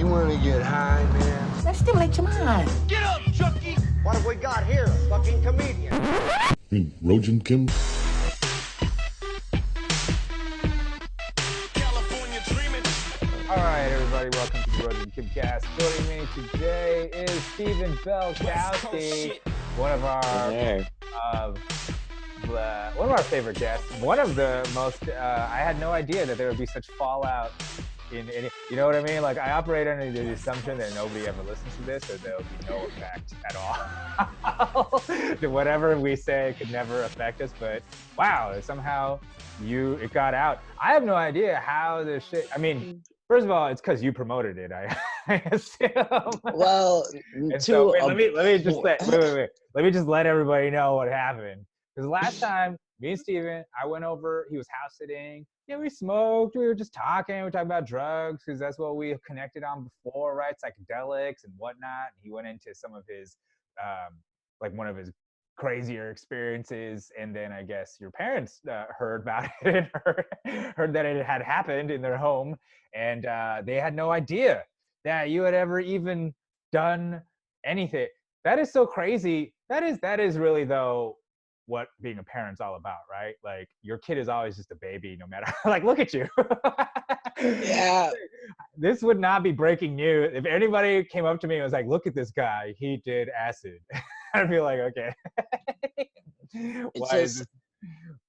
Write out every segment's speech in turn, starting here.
You want to get high, man? Let's stimulate your mind. Get up, Chucky! What have we got here? A fucking comedian. Rojan Kim. California dreaming. All right, everybody, welcome to the Rojan Kim cast. Joining me today is Stephen Belkowski, one of our favorite guests. One of the most. I had no idea that there would be such fallout in any. You know what I mean? Like, I operate under the assumption that nobody ever listens to this, or there'll be no effect at all. Whatever we say could never affect us. But wow, somehow it got out. I have no idea how this shit. I mean, first of all, it's because you promoted it. I assume. Well, so, let me just let everybody know what happened. Because last time, me and Steven, I went over, he was house sitting. Yeah, we smoked, we were just talking, we were talking about drugs, because that's what we connected on before, right? Psychedelics and whatnot. He went into some of his, one of his crazier experiences, and then I guess your parents heard about it and heard that it had happened in their home, and they had no idea that you had ever even done anything. That is so crazy. That is really, though, what being a parent's all about, right? Like, your kid is always just a baby, no matter. Like, look at you. Yeah. This would not be breaking news if anybody came up to me and was like, "Look at this guy, he did acid." I'd be like, okay.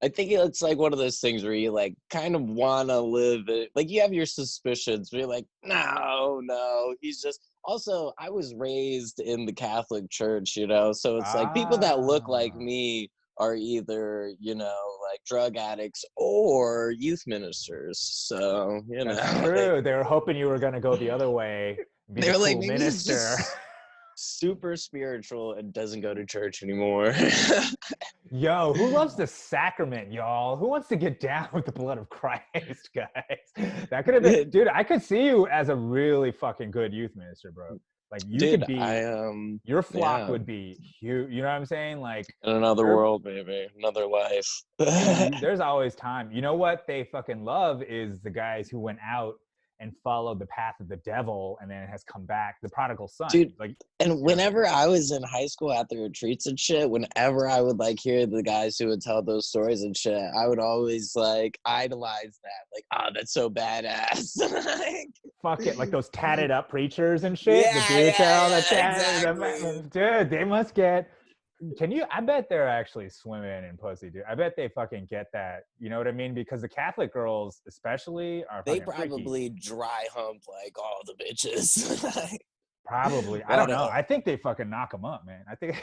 I think it's like one of those things where you like kind of want to live it. Like, you have your suspicions, but you're like, no, he's just. Also, I was raised in the Catholic Church, you know, so it's like people that look like me are either, you know, like drug addicts or youth ministers. So, you know. That's true. They were hoping you were going to go the other way. They were like, maybe minister. he's just super spiritual and doesn't go to church anymore. Yo, who loves the sacrament, y'all? Who wants to get down with the blood of Christ, guys? That could have been, dude, I could see you as a really fucking good youth minister, bro. Like, you could be, your flock would be huge. You know what I'm saying? Like, in another world, baby, another life. There's always time. You know what they fucking love is the guys who went out and followed the path of the devil and then has come back, the prodigal son. Dude, like, and whenever I was in high school at the retreats and shit, whenever I would like hear the guys who would tell those stories and shit, I would always like idolize that. Like, oh, that's so badass. Like, fuck it, like those tatted up preachers and shit. The dudes all the tatted exactly. Dude, they must get. I bet they're actually swimming in pussy, dude. I bet they fucking get that. You know what I mean? Because the Catholic girls, especially, are they fucking probably freaky. Dry hump like all the bitches. Probably. I don't know. I think they fucking knock them up, man. I think,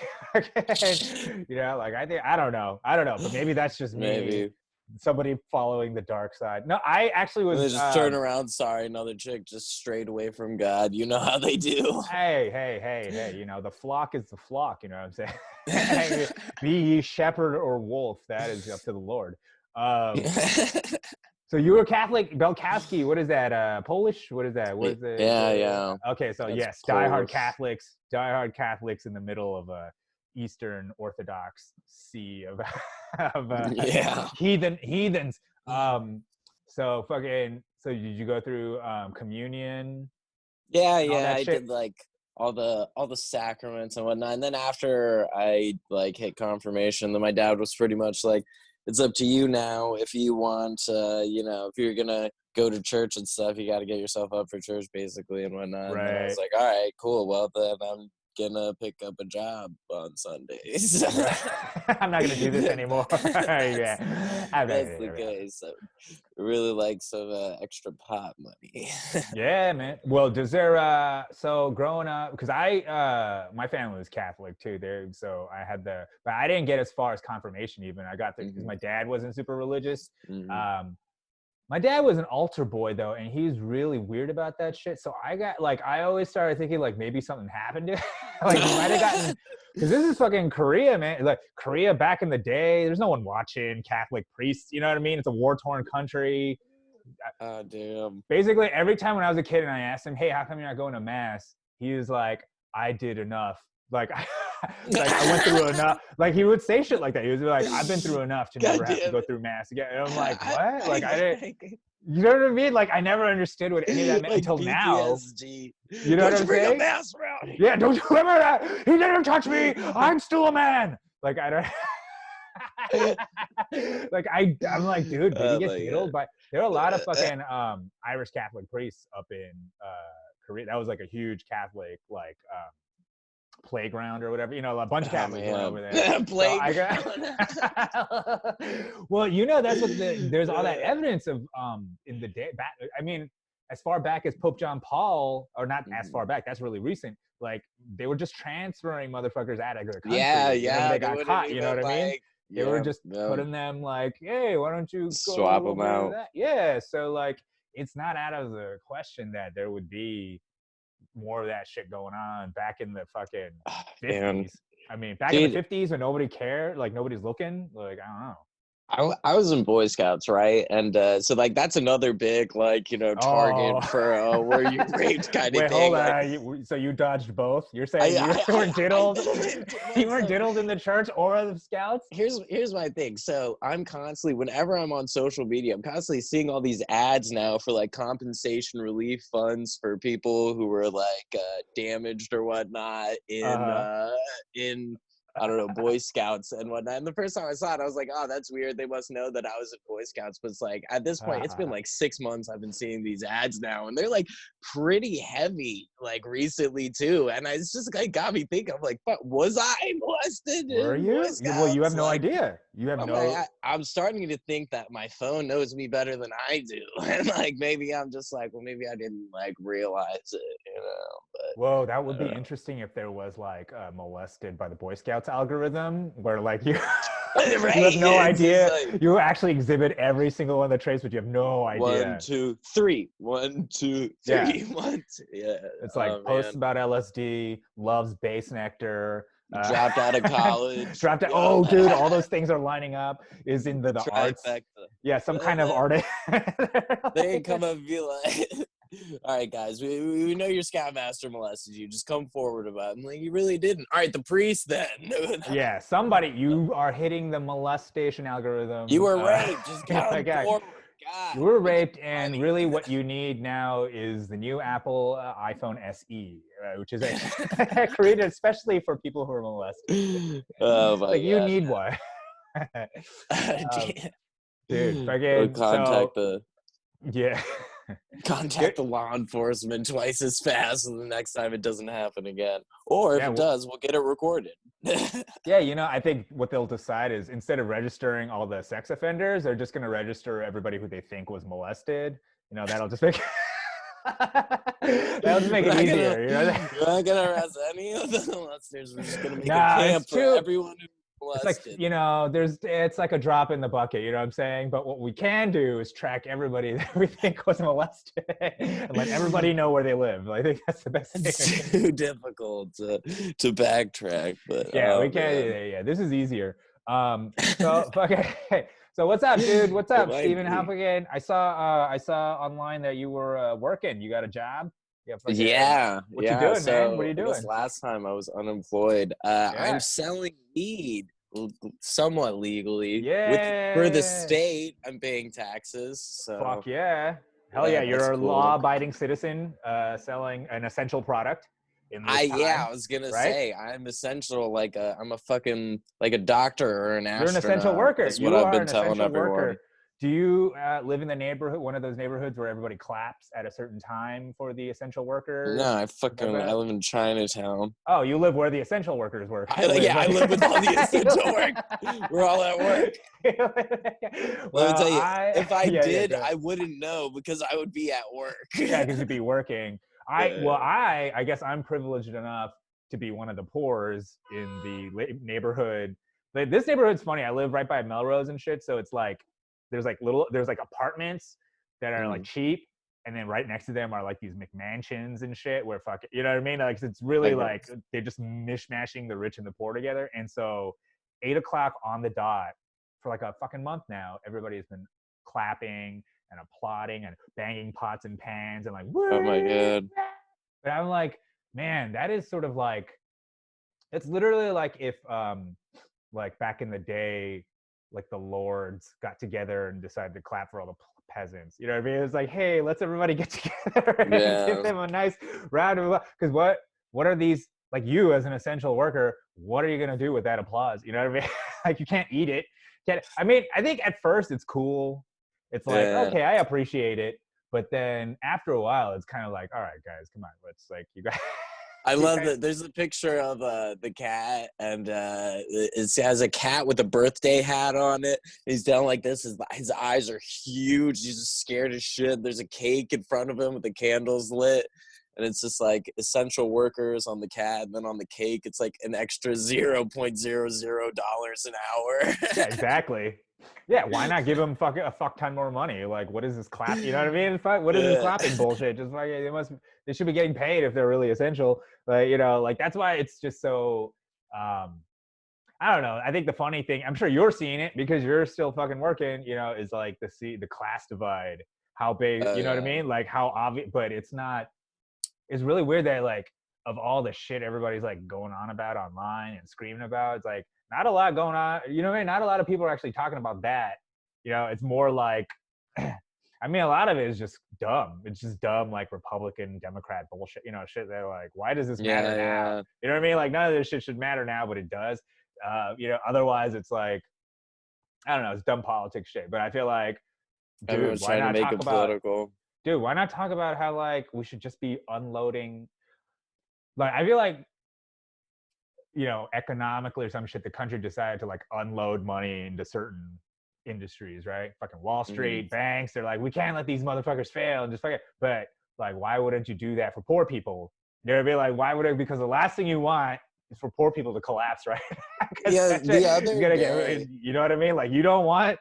you know, like, I don't know. But maybe that's just me. Maybe. Somebody following the dark side. No, I actually was. They just turn around. Sorry, another chick just strayed away from God. You know how they do. Hey. You know, the flock is the flock. You know what I'm saying? Be ye shepherd or wolf. That is up to the Lord. So you were Catholic, Belkowski. What is that? Polish? What is that? What is it? Yeah. Okay, so That's yes, Polish. diehard Catholics in the middle of a Eastern Orthodox sea of heathens. So did you go through communion? Yeah, I did like all the sacraments and whatnot. And then after I like hit confirmation, then my dad was pretty much like, it's up to you now. If you want, you know, if you're gonna go to church and stuff, you got to get yourself up for church, basically, and whatnot. Right. And I was like, all right, cool. Well, then I'm gonna pick up a job on Sundays. I'm not gonna do this anymore. Yeah, that's the case. So really like some extra pot money. Yeah, man. Well, does there? So growing up, because my family was Catholic too. So I had but I didn't get as far as confirmation. Even I got there because my dad wasn't super religious. My dad was an altar boy though, and he's really weird about that shit. So I always started thinking like maybe something happened to him. Like, he might have gotten, because this is fucking Korea, man. Like, Korea back in the day, there's no one watching Catholic priests. You know what I mean? It's a war-torn country. Oh, damn. Basically, every time when I was a kid and I asked him, "Hey, how come you're not going to mass?" He was like, "I did enough." Like, I went through enough. Like, he would say shit like that. He was like, "I've been through enough to never have to go through mass again." And I'm like, what? Like, I didn't. You know what I mean? Like I never understood what any of that meant Like until now. PTSD. You know Don't what you I'm bring a saying? mask around here. Yeah, don't you remember that? He didn't touch me. I'm still a man. Like I don't. Like I'm like, dude, did he Oh get my diddled? God. But there are a lot of fucking Irish Catholic priests up in Korea. That was like a huge Catholic like playground or whatever. You know, a bunch of Oh Catholics went man. over there. So I got. Well, you know, that's what there's all that evidence of in the day back. I mean, as far back as Pope John Paul, or not as far back. That's really recent. Like they were just transferring motherfuckers out of their country Yeah, whenever they they got wouldn't caught. You know even what I mean? like, They were yeah, just putting them like, hey, why don't you swap go them over out. that? Yeah. So like, it's not out of the question that there would be more of that shit going on back in the fucking And 50s. I mean, back in the dude, 50s when nobody cared, like nobody's looking, like I don't know. I was in Boy Scouts, right? And so like that's another big like Oh, target for where you raped kind of wait, thing. hold Like on. So you dodged both? You're saying you I were diddled? diddled. You were So diddled in the church or the scouts? here's my thing. So I'm constantly, whenever I'm on social media, I'm constantly seeing all these ads now for like compensation relief funds for people who were like damaged or whatnot in I don't know, Boy Scouts and whatnot. And the first time I saw it, I was like, oh, that's weird. They must know that I was in Boy Scouts. But it's like, at this point, it's been like 6 months I've been seeing these ads now. And they're like pretty heavy, like recently too. And it's just like got me thinking, I'm like, but was I molested Were in Boy you? Well, you have Scouts? no Like, idea. You have I'm no. like, I'm starting to think that my phone knows me better than I do. And like, maybe I'm just like, well, maybe I didn't like realize it. But Whoa, that would I be don't know. interesting if there was like molested by the Boy Scouts algorithm, where like you you have Right? no It's just idea. like, You actually exhibit every single one of the traits, but you have no 1, idea. 2, 3. 1, 2, Yeah, 3. 1, 2. Yeah. it's Oh like posts man. about LSD, loves bass nectar. Dropped out of college. Dropped out. Yeah. Oh, dude, all those things are lining up. Is in the arts. Trifecta. Yeah, some kind of They artist. ain't come up and be like, all right, guys, we know your scoutmaster molested you. Just come forward about it. I'm like, you really didn't. All right, the priest then. Yeah, somebody, you are hitting the molestation algorithm. You were raped. Just You're come like, "Yeah, forward. God. you were we keep raped, and finding really you." what you need now is the new Apple iPhone SE, which is created especially for people who are molested. Oh my Like, you god. need one. um, dude, We'll fucking, so, yeah. contact the law enforcement twice as fast, and the next time it doesn't happen again. Or if Yeah, it does, we'll get it recorded. yeah, you know, I think what they'll decide is instead of registering all the sex offenders, they're just going to register everybody who they think was molested. You know, that'll just make that'll just make it easier. You know, We're not gonna arrest any of the molesters. We're just gonna make a nah, camp it's for too. everyone who It's like, molested. you know, it's like a drop in the bucket. You know what I'm saying? But what we can do is track everybody that we think was molested and let everybody know where they live. I think that's the best thing. It's too difficult to backtrack, but Yeah, we oh can. man, Yeah, this is easier. So fucking. So what's up, dude? What's it up, might Steven? How be. fucking? I saw online that you were working. You got a job? Yeah, fucking. Yeah, What you yeah. doing, man? What are So you I guess doing? last time I was unemployed. I'm Yeah. selling weed somewhat legally for the Yeah. state. I'm paying taxes, so Fuck yeah. Hell yeah, that's you're a cool. law-abiding citizen selling an essential product in this I time, was gonna right? say I'm essential. Like I'm a fucking like a doctor or an You're an essential astronaut. worker. Is what You I've are been an telling essential everyone. worker. Do you live in the neighborhood, one of those neighborhoods where everybody claps at a certain time for the essential No, workers? I live in Chinatown. Oh, you live where the essential workers work. Yeah, Live. I live with all the essential work. We're all at work. Let me Well, tell you, if I yeah, did, go ahead. I wouldn't know because I would be at work. Yeah, because you'd be working. Yeah. I guess I'm privileged enough to be one of the poors in the neighborhood. Like, this neighborhood's funny. I live right by Melrose and shit, so it's like there's like apartments that are like Mhm. cheap, and then right next to them are like these McMansions and shit where fuck, you know what I mean? Like, it's really Okay. like they're just mishmashing the rich and the poor together. And so 8 o'clock on the dot for like a fucking month now, everybody has been clapping and applauding and banging pots and pans and like, Oh my woo! god. But I'm like, man, that is sort of like, it's literally like if like back in the day, like the lords got together and decided to clap for all the peasants. You know what I mean? It's like, hey, let's everybody get together and Yeah. give them a nice round of applause. Because what are these, like, you as an essential worker, what are you gonna do with that applause? You know what I mean? Like, you can't eat it. I mean, I think at first it's cool. It's like, Yeah. okay, I appreciate it. But then after a while, it's kind of like, all right, guys, come on, let's, like, you guys. I love that there's a picture of the cat, and it has a cat with a birthday hat on it. He's down like this. His eyes are huge. He's just scared as shit. There's a cake in front of him with the candles lit. And it's just like essential workers on the cat, and then on the cake, it's like an extra $0.00 an hour. Yeah, exactly. Yeah, why not give them a fuck ton more money? Like, what is this clap? You know what I mean? What is this clapping bullshit? Just like they should be getting paid if they're really essential. Like, you know, like that's why it's just so. I don't know. I think the funny thing, I'm sure you're seeing it because you're still fucking working. You know, is like the class divide, how big. You know what I mean? Like how obvious, but it's not. It's really weird that, like, of all the shit everybody's like going on about online and screaming about, it's like not a lot going on. You know what I mean? Not a lot of people are actually talking about that. You know, it's more like, I mean, a lot of it is just dumb. It's just dumb, like Republican, Democrat bullshit. You know, shit that, like, why does this matter now? You know what I mean? Like, none of this shit should matter now, but it does. You know, otherwise it's like, I don't know, it's dumb politics shit. But I feel like, dude, Everyone's why trying to not make talk it about? political. Dude, why not talk about how, like, we should just be unloading? Like, I feel like, you know, economically or some shit, the country decided to, like, unload money into certain industries, right? Fucking Wall Street, banks, they're like, we can't let these motherfuckers fail and just fucking, but, like, why wouldn't you do that for poor people? They'd be like, why would it? Because the last thing you want is for poor people to collapse, right? Yeah, the other day, you know what I mean? Like, you don't want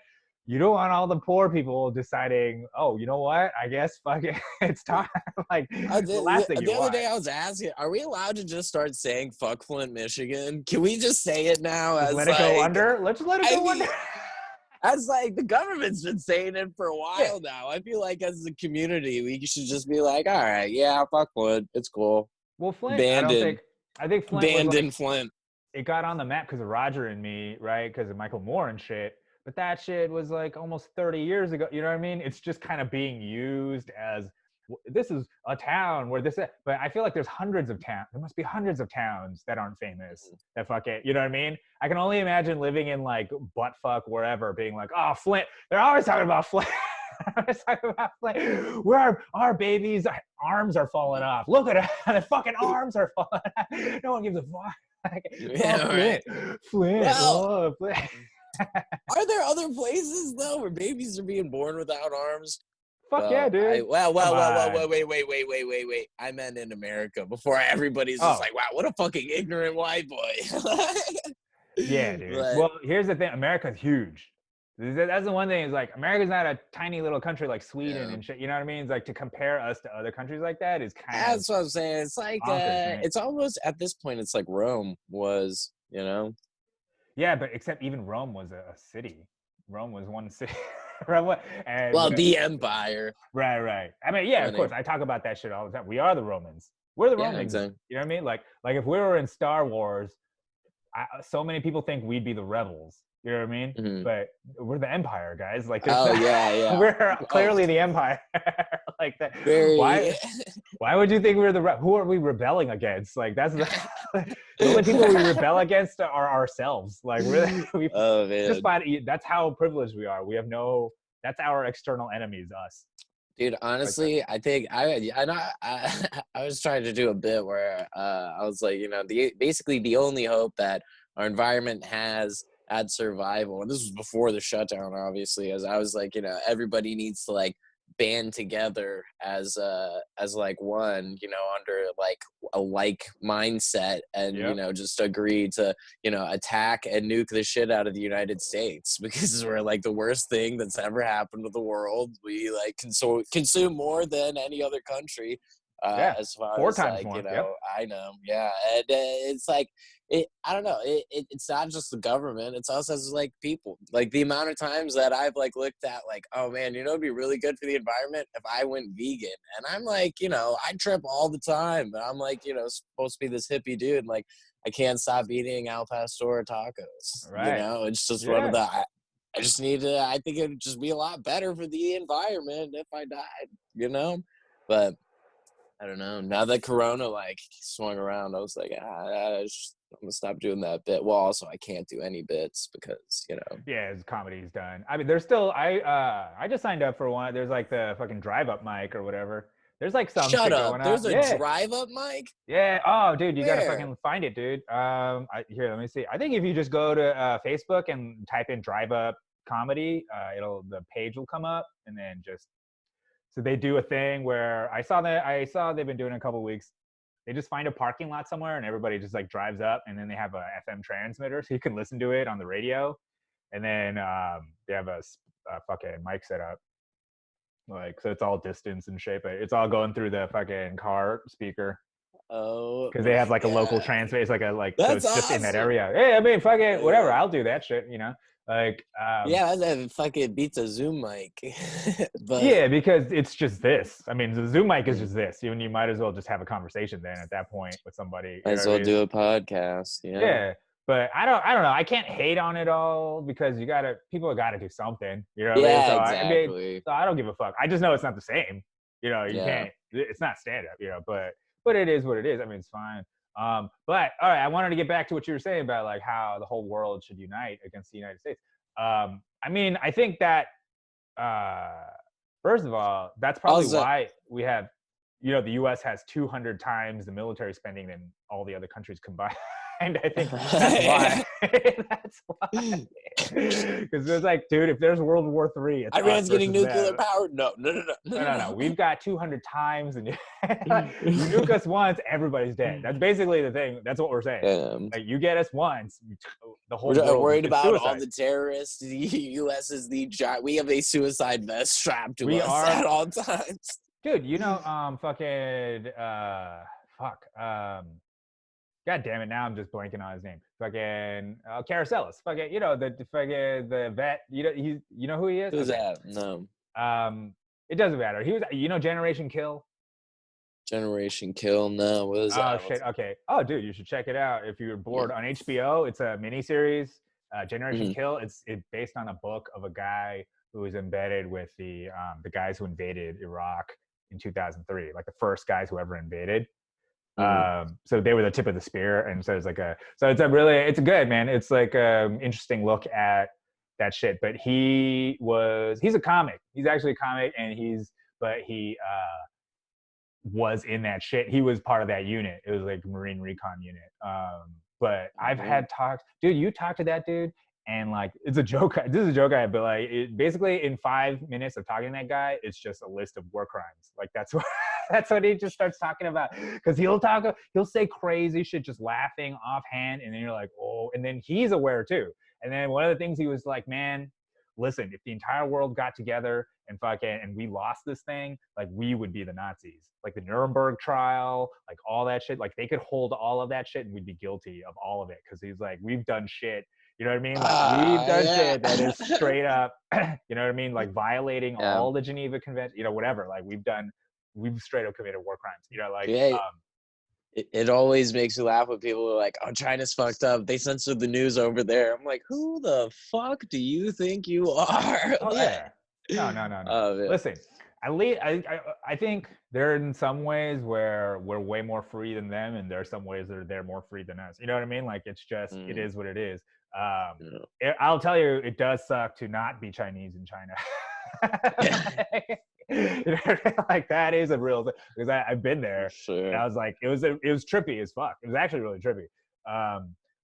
all the poor people deciding, oh, you know what? I guess fucking it's time. Like, the last thing you the other want. day I was asking, are we allowed to just start saying "fuck Flint, Michigan"? Can we just say it now? Just as let it go under. Let's just let it go under. As like the government's been saying it for a while now. I feel like as a community, we should just be like, all right, yeah, fuck Flint, it's cool. Well, Flint, Abandoned. I think Flint Abandoned was like, Flint. it got on the map because of Roger and Me, right? Because of Michael Moore and shit. But that shit was like almost 30 years ago. You know what I mean? It's just kind of being used as, this is a town where this is. But I feel like there's hundreds of towns. There must be hundreds of towns that aren't famous. That fuck it. You know what I mean? I can only imagine living in, like, buttfuck wherever, being like, oh, Flint. They're always talking about Flint. Where our babies' arms are falling off. Look at it. The fucking arms are falling off. No one gives a fuck. Flint. Well, Oh, Flint. Are there other places though where babies are being born without arms? Fuck yeah, dude. Wait. I meant in America before everybody's just like, wow, what a fucking ignorant white boy. Yeah, dude. Well, here's the thing. America's huge. That's the one thing, is like, America's not a tiny little country like Sweden and shit. You know what I mean? It's like, to compare us to other countries like that is kind of. That's what I'm saying. It's like, it's almost at this point, it's like Rome was, you know? Yeah, but except even Rome was a city. Rome was one city. The empire. Right. I mean, yeah, of course. I talk about that shit all the time. We are the Romans. We're the Romans. Exactly. You know what I mean? Like if we were in Star Wars, so many people think we'd be the rebels. You know what I mean? Mm-hmm. But we're the Empire, guys. Like, yeah. We're clearly the Empire. Like that. Why would you think we're who are we rebelling against? Like, that's the only people we rebel against are ourselves. Like, really, that's how privileged we are. We have that's our external enemies, us. Dude, honestly, like, I think I was trying to do a bit where I was like, you know, basically the only hope that our environment has at survival, and this was before the shutdown, obviously, as I was like, you know, everybody needs to like band together as like one, you know, under like a like mindset, and you know, just agree to, you know, attack and nuke the shit out of the United States, because we're like the worst thing that's ever happened to the world. We like consume more than any other country, as far 4 as times like more. you know. I know, and it's like I don't know, it's not just the government, it's us as like people. Like the amount of times that I've like looked at like, oh man, you know, it'd be really good for the environment if I went vegan, and I'm like, you know, I trip all the time, but I'm like, you know, supposed to be this hippie dude, like I can't stop eating al pastor tacos. Right. You know, it's just one of the I just need to. I think it'd just be a lot better for the environment if I died, you know. But I don't know. Now that Corona like swung around, I was like, I'm gonna stop doing that bit. Well, also I can't do any bits because Yeah, his comedy's done. I mean, there's still I just signed up for one. There's like the fucking drive up mic or whatever. There's like some Shut shit up. going on. There's a Yeah. drive-up mic? Yeah. Oh, dude, you gotta Where? fucking find it, dude. Here, let me see. I think if you just go to Facebook and type in drive up comedy, the page will come up, and then just so they do a thing where I saw they've been doing it a couple weeks. They just find a parking lot somewhere and everybody just like drives up, and then they have a FM transmitter so you can listen to it on the radio, and then they have a fucking mic set up. Like, so it's all distance and shape. It's all going through the fucking car speaker Oh, because they have like a local God. transfer. It's like so That's it's just in that awesome. area. Hey, I mean, fucking whatever. I'll do that shit. Like Yeah, that fucking beats a Zoom mic. But yeah, because it's just this. I mean, the Zoom mic is just this. You might as well just have a conversation then at that point with somebody. might as well do a podcast. Yeah. Yeah, but I don't know. I can't hate on it all because people gotta do something. You know what I mean? Yeah, So exactly. I don't give a fuck. I just know it's not the same. You Yeah. can't. It's not stand up. But it is what it is. I mean, it's fine. But all right, I wanted to get back to what you were saying about like how the whole world should unite against the United States. I mean, I think that first of all, that's probably Also- why we have, the U.S. has 200 times the military spending than all the other countries combined. I think that's why. That's why. Because it's like, dude, if there's World War III, it's Iran's us getting versus nuclear them. power. No. No. We've got 200 times, and you nuke us once, everybody's dead. That's basically the thing. That's what we're saying. Like, you get us once, the whole We're world. worried It's about suicide. all the terrorists. The U.S. is the giant. We have a suicide vest strapped to We us are- at all times. Dude, God damn it! Now I'm just blanking on his name. Fucking Caracellis. Fucking, the vet. You know who he is? Who's Okay. that? No. It doesn't matter. He was, Generation Kill. Generation Kill. No. What is that? Oh shit. Okay. Oh, dude, you should check it out if you're bored. On HBO, it's a miniseries. Generation Kill. It's based on a book of a guy who was embedded with the guys who invaded Iraq in 2003, like the first guys who ever invaded. So they were the tip of the spear, and so it's it's good, man. It's like interesting look at that shit. But he's a comic. He's actually a comic, and he was in that shit. He was part of that unit. It was like Marine Recon unit. But I've had talks, dude. You talk to that dude, and like it's a joke. This is a joke, but like basically in 5 minutes of talking to that guy, it's just a list of war crimes. Like that's what he just starts talking about. Because he'll say crazy shit, just laughing offhand, and then you're like, oh, and then he's aware too. And then one of the things he was like, man, listen, if the entire world got together and we lost this thing, like we would be the Nazis. Like the Nuremberg trial, like all that shit, like they could hold all of that shit and we'd be guilty of all of it. Because he's like, we've done shit. You know what I mean? Like we've done shit that is straight up, you know what I mean? Like violating all the Geneva Convention, whatever. Like we've straight up committed war crimes. It always makes me laugh when people are like, oh, China's fucked up. They censored the news over there. I'm like, who the fuck do you think you are? Oh, yeah. No. Listen, I think there are in some ways where we're way more free than them, and there are some ways that they're more free than us. You know what I mean? Like, it's just, it is what it is. I'll tell you, it does suck to not be Chinese in China. Like that is a real thing, because I've been there. Sure. And I was like, it was trippy as fuck. It was actually really trippy.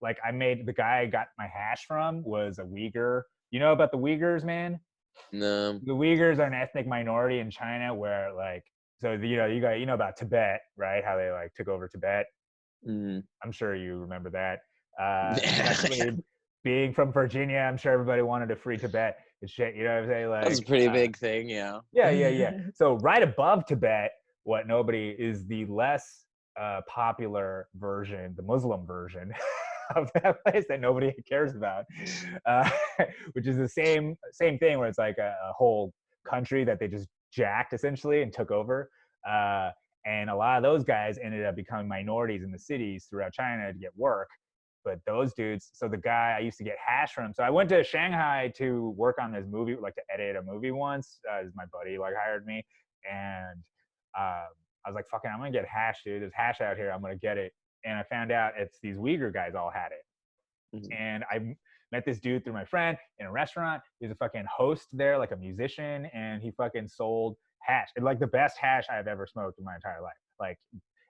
Like the guy I got my hash from was a Uyghur. You know about the Uyghurs, man? No. The Uyghurs are an ethnic minority in China where you know about Tibet, right? How they like took over Tibet. I'm sure you remember that. Actually, being from Virginia, I'm sure everybody wanted to free Tibet and shit. You know what I'm saying? Like, that was a pretty big thing, yeah. Yeah. So right above Tibet, is the less popular version, the Muslim version of that place that nobody cares about, which is the same thing where it's like a whole country that they just jacked essentially and took over. And a lot of those guys ended up becoming minorities in the cities throughout China to get work. But those dudes, so the guy I used to get hash from. So I went to Shanghai to work on this movie, like to edit a movie once. My buddy like hired me, and I was like, "Fucking, I'm gonna get hash, dude. There's hash out here. I'm gonna get it." And I found out it's these Uyghur guys all had it, Mhm. and I met this dude through my friend in a restaurant. He's a fucking host there, like a musician, and he fucking sold hash. It's like the best hash I've ever smoked in my entire life. Like,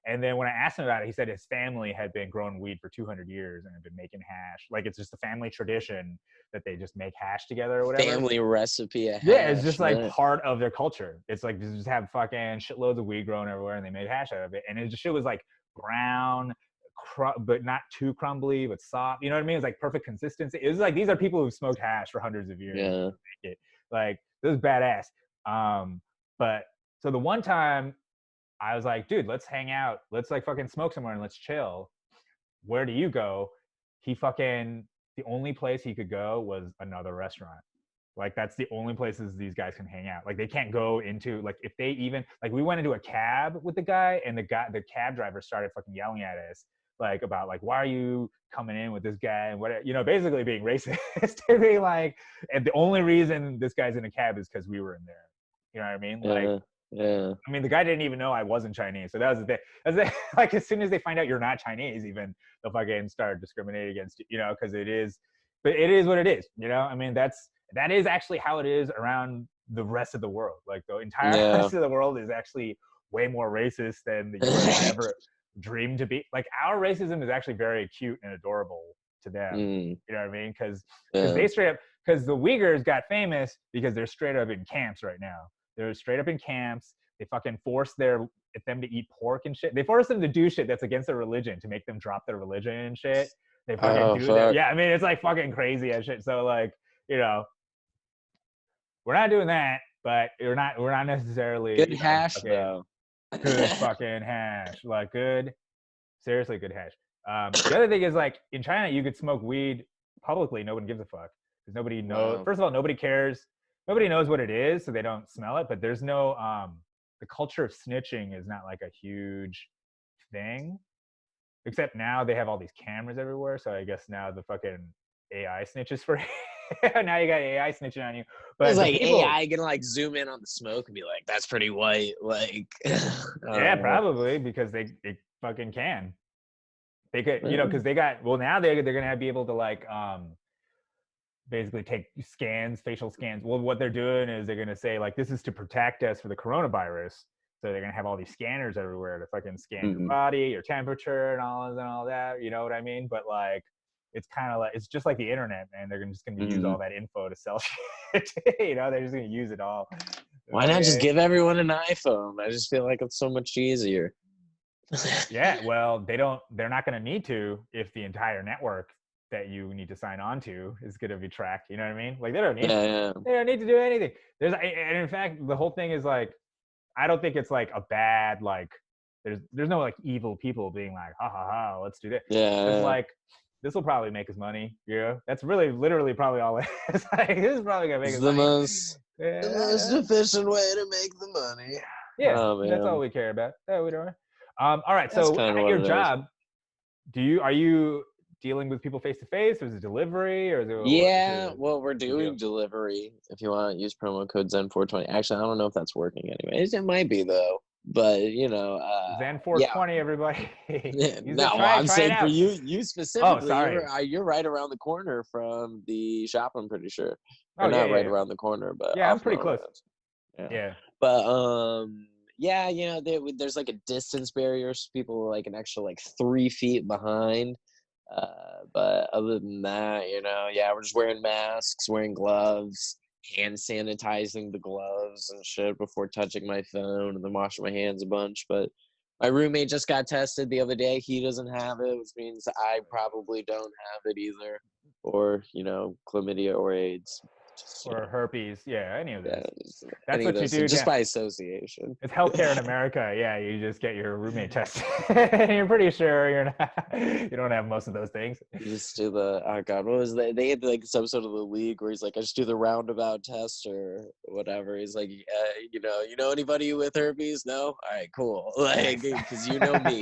and then when I asked him about it, he said his family had been growing weed for 200 years and had been making hash. Like, it's just a family tradition that they just make hash together or whatever. Family recipe of Yeah, it's hash, just like man. part of their culture. It's like they just have fucking shitloads of weed growing everywhere, and they made hash out of it. And it just shit was like brown, but not too crumbly, but soft. You know what I mean? It's like perfect consistency. It was like these are people who've smoked hash for hundreds of years. Yeah. It. Like, this is badass. But so the one time I was like, dude, let's hang out. Let's like fucking smoke somewhere and let's chill. Where do you go? The only place he could go was another restaurant. Like, that's the only places these guys can hang out. Like, they can't go into, like, if they even, like, we went into a cab with the guy, and the cab driver started fucking yelling at us, like, about, like, why are you coming in with this guy? And what, basically being racist. Being like, and the only reason this guy's in a cab is because we were in there. You know what I mean? Like, Yeah. I mean, the guy didn't even know I wasn't Chinese. So that was the thing. Like, as soon as they find out you're not Chinese, even, they'll fucking start discriminating against you, because it is what it is, I mean, that is actually how it is around the rest of the world. Like, the entire rest of the world is actually way more racist than the US ever dreamed to be. Like, our racism is actually very cute and adorable to them. You know what I mean? Because they straight up, because the Uyghurs got famous because they're straight up in camps right now. They're straight up in camps. They fucking force them to eat pork and shit. They force them to do shit that's against their religion to make them drop their religion and shit. They fucking do that. Yeah, I mean, it's like fucking crazy as shit. So, like, we're not doing that, but we're not necessarily Good hash though. Good fucking hash. Like, seriously good hash. The other thing is, like, in China, you could smoke weed publicly. Nobody gives a fuck because nobody knows. Wow. First of all, nobody cares. Nobody knows what it is, so they don't smell it. But there's no the culture of snitching is not like a huge thing. Except now they have all these cameras everywhere, so I guess now the fucking AI snitches for now you got AI snitching on you. But it's like AI gonna like zoom in on the smoke and be like, "That's pretty white." Like, yeah, probably because they fucking can. They could, because they got now they're gonna be able to like basically take scans, facial scans. Well, what they're doing is they're gonna say, like, this is to protect us for the coronavirus. So they're gonna have all these scanners everywhere to fucking scan your body, your temperature, and all that. You know what I mean? But like, it's kind of like, it's just like the internet, man. They're just gonna use all that info to sell shit. They're just gonna use it all. Why not just give everyone an iPhone? I just feel like it's so much easier. Yeah, well, they're not gonna need to if the entire network that you need to sign on to is going to be tracked. You know what I mean? Like, they don't need they don't need to do anything. And in fact, the whole thing is like, I don't think it's like a bad, like, there's no like evil people being like, ha ha ha, let's do this. It's like, this will probably make us money. That's really literally probably all it is. Like, this is probably gonna make us money. The most efficient way to make the money. Yeah, that's all we care about. We don't. All right, that's so at your job, are you dealing with people face to face, or is it delivery, or is it, well, we're doing delivery. If you want to use promo code Zen420. Actually, I don't know if that's working anyways. It might be though, but Zen420, everybody. I'm saying for you specifically. Oh, sorry. You're right around the corner from the shop, I'm pretty sure. Or not right around the corner, but yeah, I'm pretty close. Yeah. But there's like a distance barrier, so people are like an extra like 3 feet behind. But other than that, we're just wearing masks, wearing gloves, hand sanitizing the gloves and shit before touching my phone, and then washing my hands a bunch. But my roommate just got tested the other day. He doesn't have it, which means I probably don't have it either, or chlamydia or AIDS. Or herpes, any of this. That's what you do. Just by association. It's healthcare in America. Yeah, you just get your roommate tested. You're pretty sure you don't have most of those things. You just do what was that? They had like this episode of The League where he's like, I just do the roundabout test or whatever. He's like, you know anybody with herpes? No? All right, cool. Like, because you know me.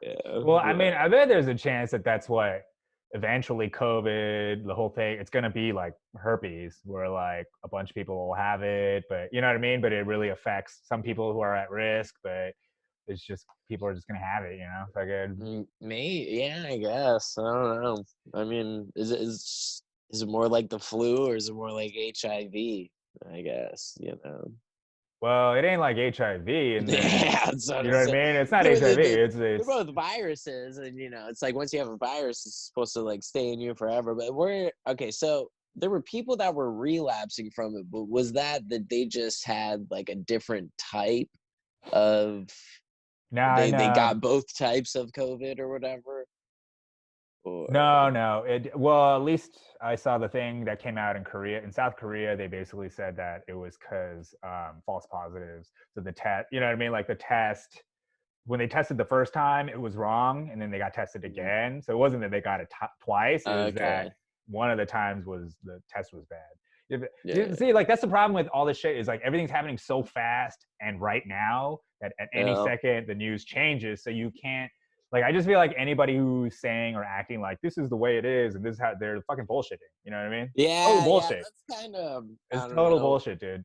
Yeah. Well, I mean, Yeah. I bet there's a chance that that's what eventually COVID, the whole thing, it's gonna be like herpes, where like a bunch of people will have it, but you know what I mean? But it really affects some people who are at risk, but it's just people are just gonna have it, you know? Fucking Yeah, I guess. I don't know. I mean, is it more like the flu or is it more like HIV? I guess, you know. well, it ain't like HIV, and then Yeah, that's what you I'm know what I saying. mean? It's not They're, HIV. they're, they're It's both viruses, and it's like once you have a virus, it's supposed to like stay in you forever. But we're okay. So there were people that were relapsing from it, but was that they just had like a different type of no, they no. got both types of COVID or whatever? Or No. Well, at least I saw the thing that came out in Korea. In South Korea, they basically said that it was because false positives. So the test, you know what I mean? Like the test, when they tested the first time, it was wrong, and then they got tested again. So it wasn't that they got it twice. It was that okay, one of the times was the test was bad. yeah, See, like that's the problem with all this shit is like everything's happening so fast and right now that at any yeah, second the news changes. So you can't like I just feel like anybody who's saying or acting like this is the way it is and this is how they're fucking bullshitting. You know what I mean? Total yeah. bullshit. That's kind of It's I don't total know. bullshit, dude.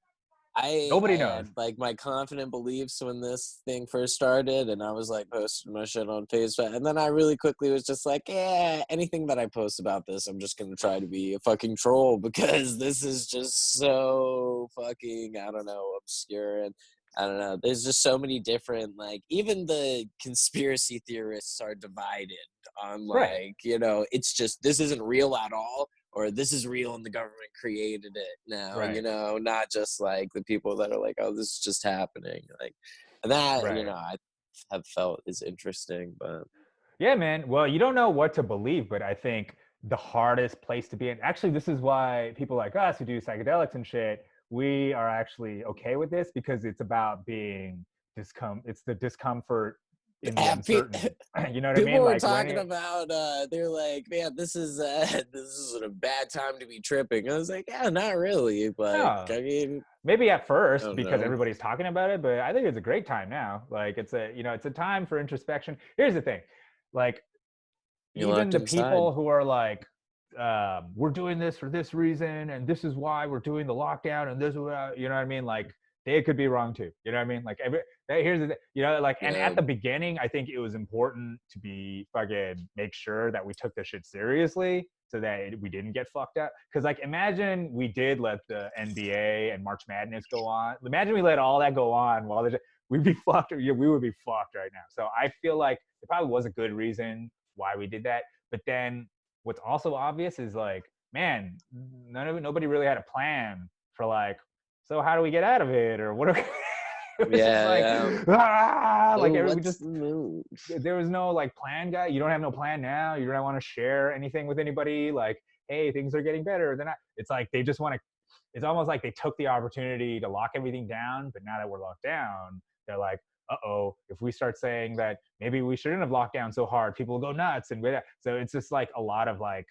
I Nobody knows. had like my confident beliefs when this thing first started, and I was like posting my shit on Facebook, and then I really quickly was just like, yeah, anything that I post about this, I'm just gonna try to be a fucking troll because this is just so fucking I don't know obscure and. I don't know. There's just so many different, like, even the conspiracy theorists are divided on, Right. like, it's just this isn't real at all or this is real and the government created it now, Right. not just like the people that are like, oh, this is just happening. Like, and that, Right. I have felt is interesting, but Yeah, man. Well, you don't know what to believe, but I think the hardest place to be in. Actually, this is why people like us who do psychedelics and shit, we are actually okay with this because it's about being It's the discomfort in the uncertainty. You know what I people mean? were Like when talking it. about they're like, man, this is this is a bad time to be tripping. I was like, yeah, not really. Like, No, I mean, maybe at I first don't because know. everybody's talking about it, but I think it's a great time now. Like it's a time for introspection. Here's the thing, like You're even locked the inside. people who are like, we're doing this for this reason, and this is why we're doing the lockdown, and this is what, you know what I mean? Like, they could be wrong too. You know what I mean? Like, here's the thing, like, and Yeah. at the beginning, I think it was important to be fucking make sure that we took this shit seriously so that we didn't get fucked up. Because, like, imagine we did let the NBA and March Madness go on. Imagine we let all that go on while we'd be fucked. Yeah, we would be fucked right now. So I feel like it probably was a good reason why we did that. But then what's also obvious is like, man, nobody really had a plan for like, so how do we get out of it or what? It was just Yeah, like, yeah. like Oh, we what's just the move? there was no like plan, guy. You don't have no plan now. You don't want to share anything with anybody. Like, hey, things are getting better. They're not. It's like they just want to. It's almost like they took the opportunity to lock everything down, but now that we're locked down, they're like, uh-oh, if we start saying that maybe we shouldn't have locked down so hard, people will go nuts. And so it's just like a lot of like,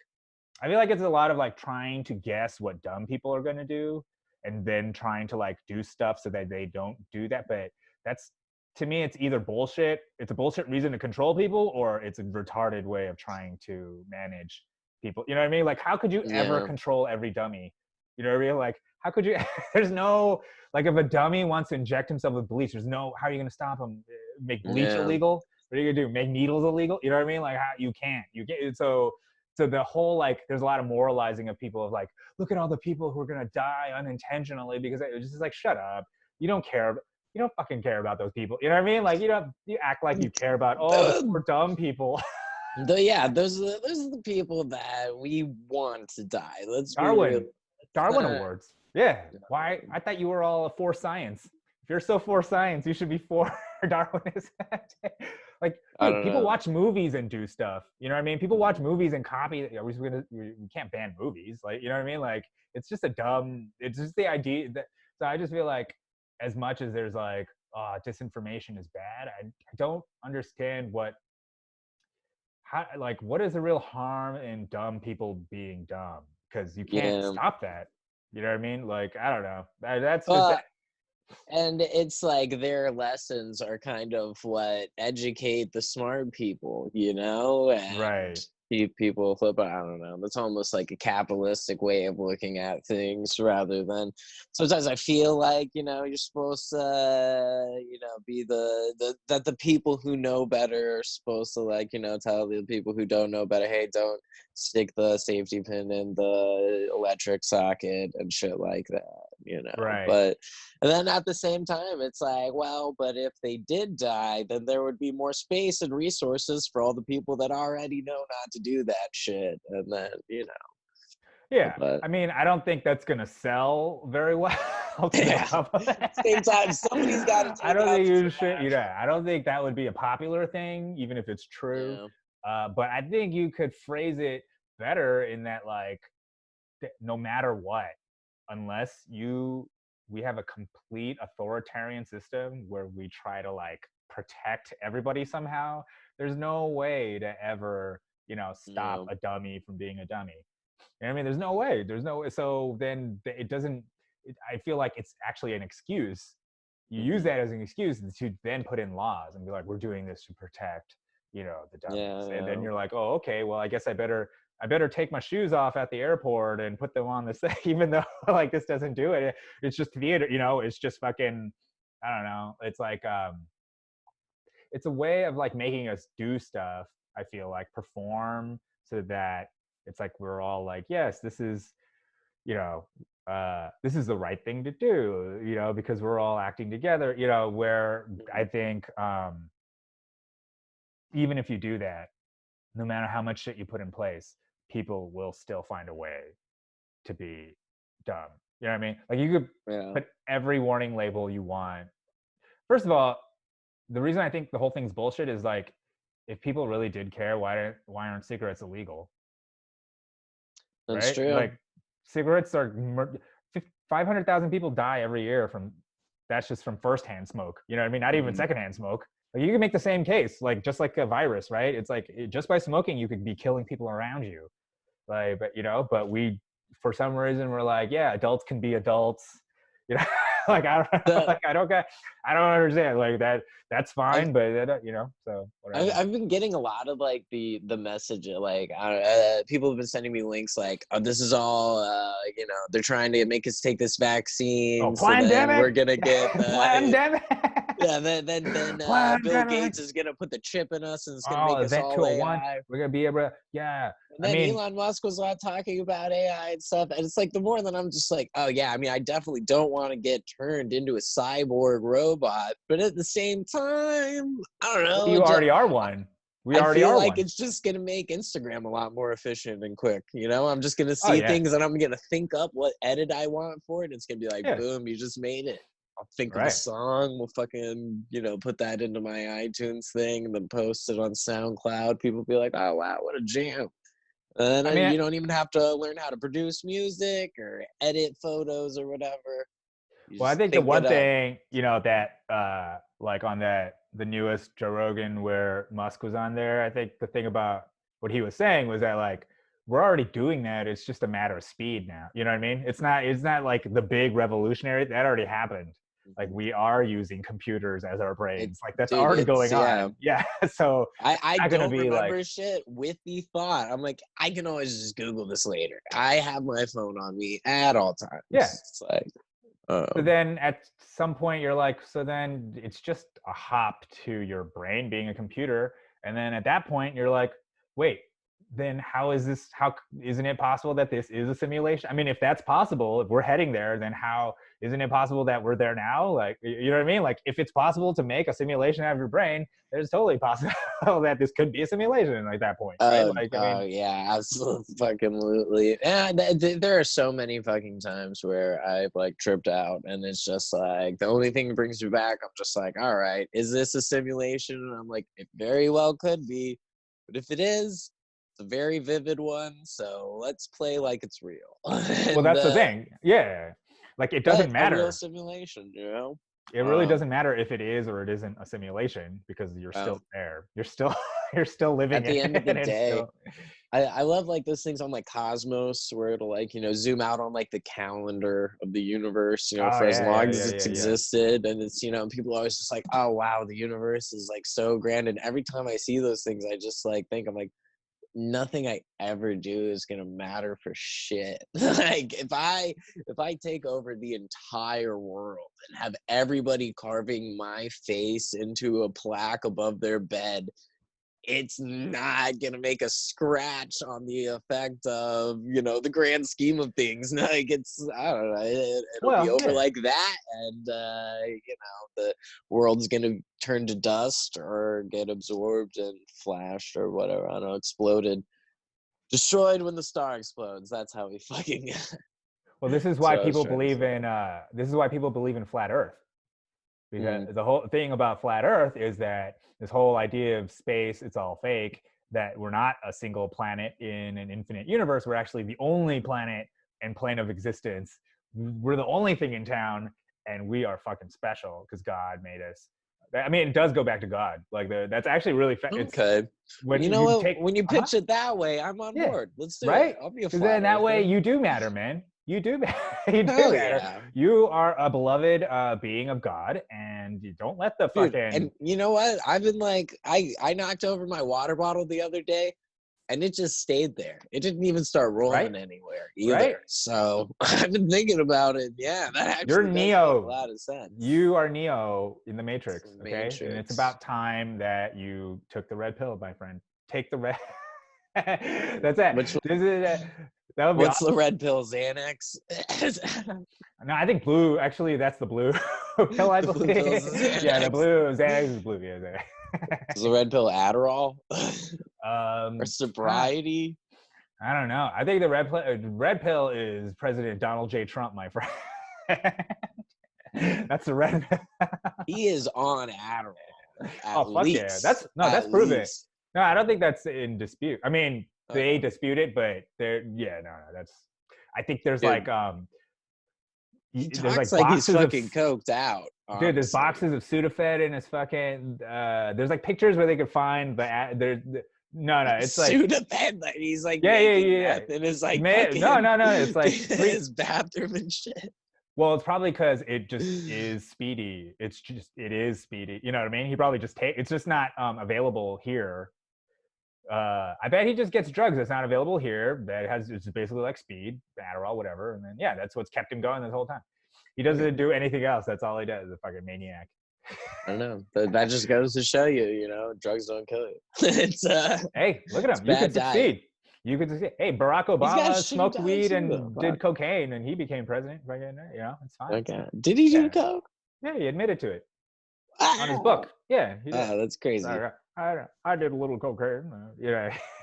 I feel like it's a lot of like trying to guess what dumb people are going to do and then trying to like do stuff so that they don't do that. But that's, to me, it's either bullshit. It's a bullshit reason to control people, or it's a retarded way of trying to manage people. You know what I mean? Like, how could you ever Yeah, control every dummy? You know what I mean? Like, how could you? There's no, like, if a dummy wants to inject himself with bleach, there's no, how are you going to stop him? Make bleach yeah. illegal? What are you going to do? Make needles illegal? You know what I mean? Like, how, you can't. You can't. So the whole, like, there's a lot of moralizing of people of like, look at all the people who are going to die unintentionally because it was just like, shut up. You don't care. You don't fucking care about those people. You know what I mean? Like, you act like you care about, oh, the The, poor dumb people. yeah, those are the people that we want to die. Let's be real. Darwin, It's Darwin not, Awards. Yeah. Why? I thought you were all for science. If you're so for science, you should be for Darwinism. Like, I dude, don't people know. watch movies and do stuff. You know what I mean? People watch movies and copy. We can't ban movies. Like, you know what I mean? Like, it's just it's just the idea that, so I just feel like as much as there's like, disinformation is bad, I don't understand what is the real harm in dumb people being dumb? Because you can't Yeah. stop that. You know what I mean? Like, I don't know. That's just Well, And it's like their lessons are kind of what educate the smart people, and Right. keep people flip. I don't know. That's almost like a capitalistic way of looking at things rather than sometimes I feel like, you're supposed to, be that the people who know better are supposed to like, tell the people who don't know better, hey, don't stick the safety pin in the electric socket and shit like that. Right. But and then at the same time, it's like, well, but if they did die, then there would be more space and resources for all the people that already know not to do that shit. And then, Yeah. but I mean, I don't think that's gonna sell very well to the yeah, public. same time, somebody's got to I take don't out think the you should, trash. I don't think that would be a popular thing, even if it's true. Yeah. But I think you could phrase it better in that, like, no matter what, unless we have a complete authoritarian system where we try to like protect everybody somehow, there's no way to ever, stop Yeah. a dummy from being a dummy. You know what I mean? There's no way. So then it doesn't, I feel like it's actually an excuse. You use Mhm. that as an excuse to then put in laws and be like, we're doing this to protect, the dummies. And then Yeah. you're like, oh, okay, well, I guess I better take my shoes off at the airport and put them on this thing, even though like this doesn't do it. It's just theater, it's just fucking, I don't know. It's like, it's a way of like making us do stuff. I feel like perform so that it's like we're all like, yes, you know, this is the right thing to do, because we're all acting together, where I Mhm. think, even if you do that, no matter how much shit you put in place, people will still find a way to be dumb. You know what I mean? Like you could Yeah. put every warning label you want. First of all, the reason I think the whole thing's bullshit is like, if people really did care, why aren't cigarettes illegal? That's Right? true. Like cigarettes are 500,000 people die every year from that's just from firsthand smoke. You know what I mean? Not even Mhm. secondhand smoke. Like you can make the same case, like just like a virus, right? It's like just by smoking, you could be killing people around you. Like, but we, for some reason, we're like, yeah, adults can be adults. You know, like I don't, The like I don't understand. Like that's I've fine, but so whatever. I've been getting a lot of like the message like people have been sending me links like, oh, this is all they're trying to make us take this Oh, vaccine so then plandemic, we're gonna get the plandemic, yeah then Bill plandemic. Gates is gonna put the chip in us and it's gonna Oh, make us Event all 201. AI. We're gonna be able to, yeah. And I then mean, Elon Musk was not talking about AI and stuff. And it's like the more that I'm just like, oh yeah, I mean, I definitely don't want to get turned into a cyborg robot. But at the same time, I don't know. you already are one. We I already feel are like one. it's just gonna make Instagram a lot more efficient and quick. I'm just gonna Oh see yeah, things and I'm gonna think up what edit I want for it. It's gonna be like, yeah, boom, you just made it. I'll think of a right. song. We'll fucking, put that into my iTunes thing and then post it on SoundCloud. People be like, oh wow, what a jam. And I then mean, you don't even have to learn how to produce music or edit photos or whatever. You well, I just think the think it one up. thing, that like on the newest Joe Rogan where Musk was on there, I think the thing about what he was saying was that like we're already doing that. It's just a matter of speed now. You know what I mean? It's not like the big revolutionary that already happened. Like Mhm. we are using computers as our It, brains. Like that's dude, already it's going yeah. on. Yeah. So I it's not gonna don't be like, remember shit with the thought. I'm like, I can always just Google this later. I have my phone on me at all times. yeah. It's like, So then at some point you're like, so then it's just a hop to your brain being a computer. And then at that point you're like, wait, then how isn't it possible that this is a simulation? I mean, if that's possible, if we're heading there, then how isn't it possible that we're there now? Like, you know what I mean? Like if it's possible to make a simulation out of your brain, there's totally possible that this could be a simulation at that point, right? Like, I oh mean, yeah, absolutely, fucking absolutely. Yeah, there are so many fucking times where I've like tripped out, and it's just like the only thing that brings me back. I'm just like, all right, is this a simulation? And I'm like, it very well could be, but if it is, it's a very vivid one. So let's play like it's real, well, and that's the thing. Yeah. Like it but doesn't a real matter. simulation. It really Um, doesn't matter if it is or it isn't a simulation because you're still well, there. You're still you're still living at in the end of the it and day, still I love like those things on like Cosmos where it'll like, zoom out on like the calendar of the universe, Oh for as long as yeah. it's existed. And it's, people are always just like, oh wow, the universe is like so grand. And every time I see those things, I just like think, I'm like, nothing I ever do is gonna matter for shit. Like if I take over the entire world and have everybody carving my face into a plaque above their bed, it's not gonna make a scratch on the effect of the grand scheme of things. Like I don't know, it'll be Well, over yeah. like that, and the world's gonna turn to dust or get absorbed and flashed or whatever. I don't know, exploded, destroyed when the star explodes. That's how we fucking. Well, this is So why I was people trying to believe say. in flat Earth. Because Mm. the whole thing about flat Earth is that this whole idea of space, it's all fake, that we're not a single planet in an infinite universe. We're actually the only planet and plane of existence. We're the only thing in town, and we are fucking special because God made us. I mean, it does go back to God. Like that's actually really. It's Okay. when You know you what? take. When you pitch it that way, I'm on Yeah. board. Let's do Right? it. I'll be a Because flat then that way earther. you do matter, man. You do matter. You do Hell matter. yeah. You are a beloved being of God, and you don't let the Dude, fucking. and you know what? I've been like, I knocked over my water bottle the other day, and it just stayed there. It didn't even start rolling Right? anywhere either. Right? So I've been thinking about it. Yeah, that You're actually does make a Neo. lot of sense. You are Neo in the It's Matrix, the okay? And it's Matrix. about time that you took the red pill, my friend. Take the red. That's it. Which This is that would be What's awesome. the red pill? Xanax? No, I think blue. Actually, that's the blue pill. I The blue believe. pill's Xanax. Yeah, the blue Xanax is blue. Yeah, Xanax. Is the red pill Adderall? Or Um, sobriety? I don't know. I think the red pill is President Donald J. Trump, my friend. That's the red pill. He is on Adderall. Oh fuck Least. yeah! That's proven. Least. No, I don't think that's in dispute. I mean, they Okay. dispute it, but no, that's. I think there's Dude, like He there's talks like like he's boxes fucking of coked out. Honestly. dude. There's boxes of Sudafed in his fucking. There's like pictures where they could find there's no, it's like Sudafed, like he's like yeah. making meth in his like fucking No. It's like his bathroom and shit. Well, it's probably because it just is speedy. It is speedy. You know what I mean? He probably just it's just not available here. I bet he just gets drugs that's not available here. That it's basically like speed, Adderall, whatever. And then yeah, that's what's kept him going this whole time. He doesn't do anything else. That's all he does. A fucking maniac. I don't know. That just goes to show you, drugs don't kill you. It's Hey, look at him. You bad could succeed. diet. You could succeed. Hey, Barack He's got Obama shitty smoked diet weed too, and though. did Fuck. cocaine, and he became president. Fucking, it's fine. Okay. Did he do coke? Yeah, he admitted to it on his book. Yeah, he did. That's crazy. I did a little cocaine.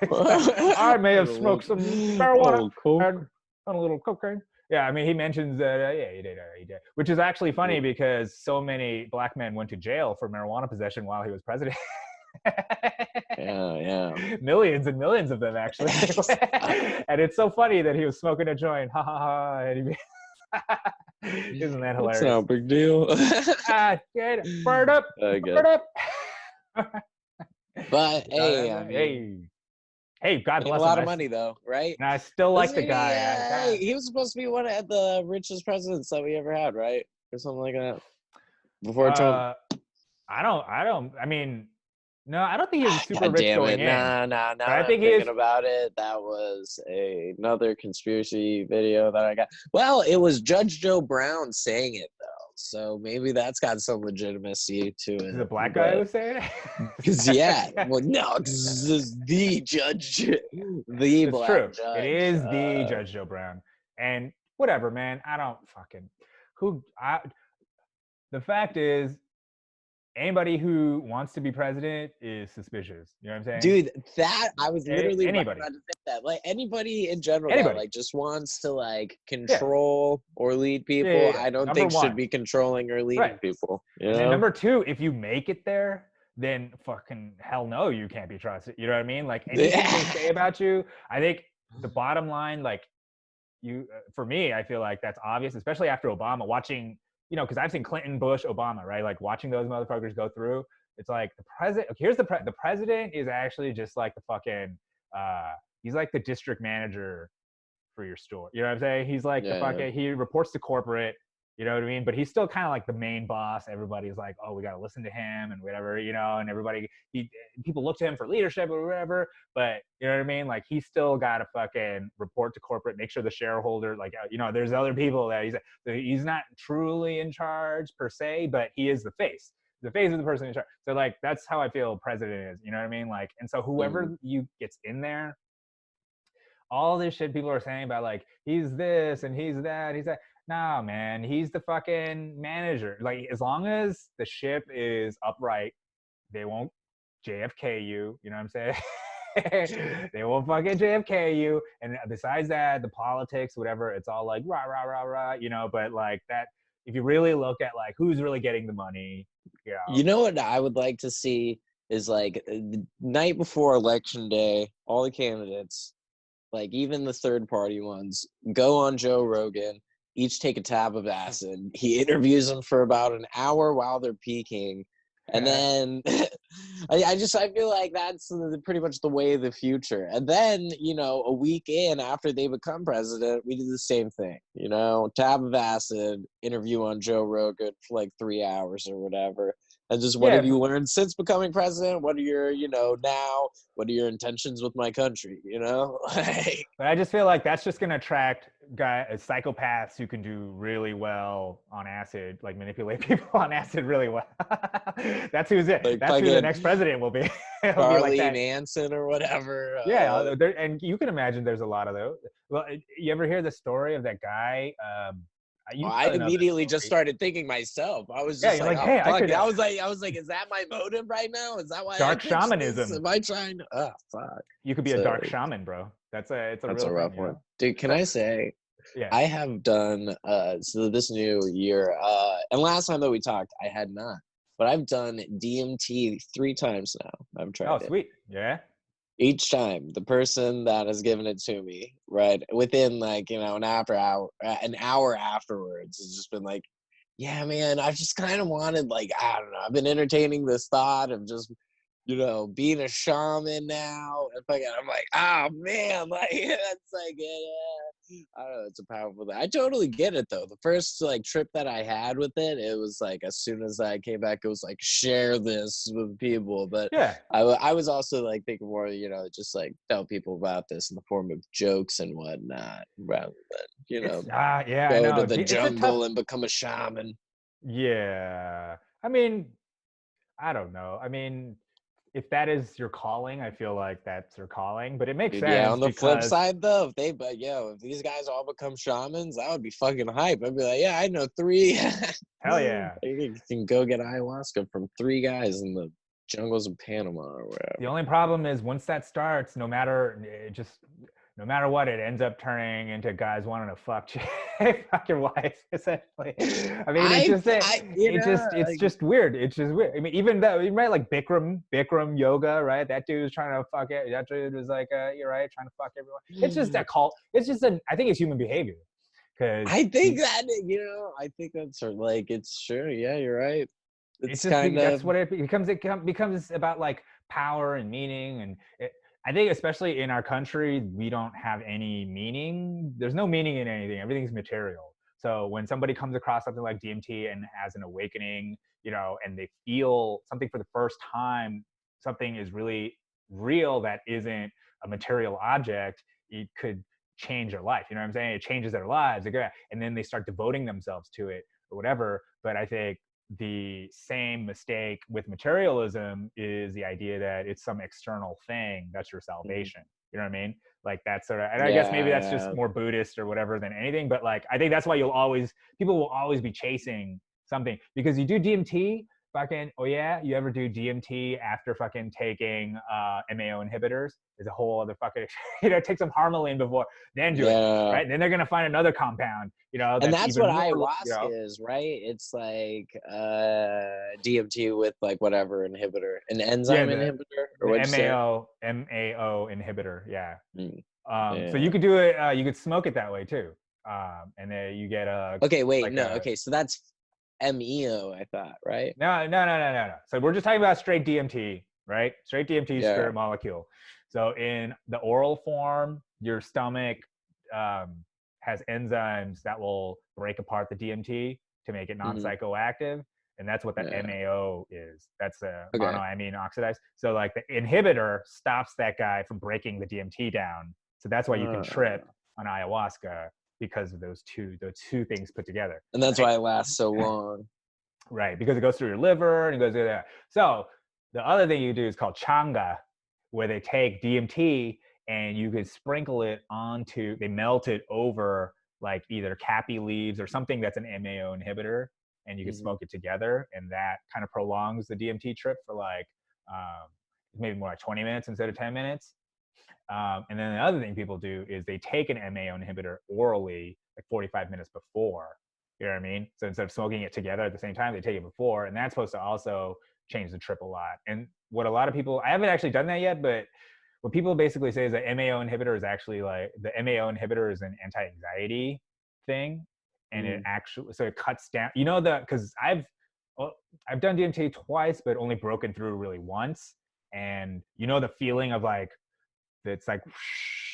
I may have smoked some marijuana and a little cocaine. Yeah, I mean, he mentions that. Yeah, he did. Which is actually funny because so many black men went to jail for marijuana possession while he was president. Yeah. Millions and millions of them, actually. And it's so funny that he was smoking a joint. Ha ha ha. And isn't that hilarious? It's not a big deal. Burn up. Burn up. But hey, I mean, hey, God bless him. A lot of money though, right? And I still like the guy. He was supposed to be one of the richest presidents that we ever had, right? Or something like that. Before Trump. I mean, no, I don't think he was super rich damn going it. in. Nah. I think thinking about it. That was another conspiracy video that I got. Well, it was Judge Joe Brown saying it though. So maybe that's got some legitimacy to it. Is it a black guy who was saying it? Because well, no, this is the judge, the it's black true. judge. It is the Judge Joe Brown, and whatever, man. I don't fucking the fact is, anybody who wants to be president is suspicious. You know what I'm saying? Dude, that I was literally anybody. about to say that. Like anybody in general Anybody. that like just wants to like control or lead people, Yeah. I don't Number think one. should be controlling or leading people. You know? And number two, if you make it there, then fucking hell no, you can't be trusted. You know what I mean? Like anything they say about you, I think the bottom line, like you, for me, I feel like that's obvious, especially after Obama. Watching, because I've seen Clinton, Bush, Obama, right? Like watching those motherfuckers go through. It's like the president. Here's the president is actually just like the fucking he's like the district manager for your store. You know what I'm saying? He's like the Yeah. fucking, he reports to corporate, you know what I mean? But he's still kind of like the main boss. Everybody's like, oh, we got to listen to him and whatever, you know, and everybody, people look to him for leadership or whatever. But you know what I mean? Like he's still got to fucking report to corporate, make sure the shareholder, like, you know, there's other people that he's not truly in charge per se, but he is the face. The face of the person in charge. So like, that's how I feel president is, you know what I mean? Like, and so whoever you gets in there, all this shit people are saying about like he's this and he's that, he's that. Nah, man, he's the fucking manager. Like as long as the ship is upright, they won't JFK you. You know what I'm saying? They won't fucking JFK you. And besides that, the politics, whatever, it's all like rah rah rah rah. You know, but like that, if you really look at like who's really getting the money, you know. You know what I would like to see is like the night before election day, all the candidates, like even the third party ones, go on Joe Rogan, each take a tab of acid. He interviews them for about an hour while they're peaking. And then I feel like that's pretty much the way of the future. And then, you know, a week in after they become president, we do the same thing, you know, tab of acid, interview on Joe Rogan for like 3 hours or whatever. And just what have you learned since becoming president? What are your, you know, now? What are your intentions with my country? You know, but I just feel like that's just gonna attract psychopaths who can do really well on acid, like manipulate people on acid really well. That's who's it. Like that's who the next president will be. Charlie like Manson or whatever. Yeah, and you can imagine there's a lot of those. Well, you ever hear the story of that guy? I immediately just started thinking myself. I was just like, oh, hey, fuck it. I was like, is that my motive right now? Is that why dark I shamanism? This? Am I trying to? Oh, fuck. You could be a dark shaman, bro. It's a rough one, dude. Can I say? Yeah. I have done so this new year, and last time that we talked, I had not, but I've done DMT 3 times now. I've tried it. Oh, sweet. Yeah. Each time the person that has given it to me, right, within like, you know, an hour afterwards, has just been like, yeah, man, I've just kind of wanted, like, I don't know, I've been entertaining this thought of just, you know, being a shaman now. And I'm like, oh man, like that's like, I don't know, it's a powerful thing. I totally get it though. The first like trip that I had with it, it was like as soon as I came back, it was like share this with people. But yeah, I was also like thinking more, you know, just like tell people about this in the form of jokes and whatnot, rather than, you know, go to the jungle and become a shaman. Yeah, I mean, I don't know. I mean, if that is your calling, I feel like that's your calling, but it makes sense. Yeah, on the flip side though, if these guys all become shamans, that would be fucking hype. I'd be like, yeah, I know 3. Hell yeah. You can go get ayahuasca from 3 guys in the jungles of Panama or wherever. The only problem is once that starts, no matter what, it ends up turning into guys wanting to fuck your wife, essentially. I mean, it's just weird. It's just weird. I mean, even though, right, like Bikram yoga, right? That dude was trying to fuck it. That dude was like, you're right, trying to fuck everyone. It's just a cult. It's just I think it's human behavior. I think that, you know, I think that's sort of like, it's true. Yeah, you're right. It's just kind of, that's what it becomes. It becomes about like power and meaning, and I think especially in our country, we don't have any meaning. There's no meaning in anything. Everything's material. So when somebody comes across something like DMT and has an awakening, you know, and they feel something for the first time, something is really real that isn't a material object, it could change their life. You know what I'm saying? It changes their lives. And then they start devoting themselves to it or whatever. But I think the same mistake with materialism is the idea that it's some external thing that's your salvation. You know what I mean? Like that's sort of, and I guess maybe that's just more Buddhist or whatever than anything, but like I think that's why people will always be chasing something, because you do DMT fucking, oh yeah, you ever do DMT after fucking taking MAO inhibitors? Is a whole other fucking, you know, take some Harmaline before, then do it, right? And then they're gonna find another compound, you know. And that's what ayahuasca is, right? It's like DMT with like whatever inhibitor, an enzyme inhibitor, or MAO inhibitor, yeah. So you could do it. You could smoke it that way too, and then you get a. Okay, wait, like okay, so that's MEO, I thought, right? No. So we're just talking about straight DMT. right? Straight DMT, Yeah. spirit molecule. So in the oral form, your stomach has enzymes that will break apart the DMT to make it non-psychoactive. And that's what the Yeah. MAO is. That's the Okay. monoamine oxidase. So like the inhibitor stops that guy from breaking the DMT down. So that's why you can trip on ayahuasca, because of those two things put together. And that's right? why it lasts so long. Right, because it goes through your liver and it goes through that. So the other thing you do is called changa, where they take DMT and you can sprinkle it onto, they melt it over like either cappy leaves or something that's an MAO inhibitor, and you can smoke it together, and that kind of prolongs the DMT trip for like maybe more like 20 minutes instead of 10 minutes. And then the other thing people do is they take an MAO inhibitor orally like 45 minutes before. You know what I mean? So instead of smoking it together at the same time, they take it before, and that's supposed to also change the trip a lot. And what a lot of people, I haven't actually done that yet, but what people basically say is that MAO inhibitor is actually like, the MAO inhibitor is an anti-anxiety thing, and it actually, so it cuts down, you know, because I've done DMT twice, but only broken through really once. And you know the feeling of like, it's like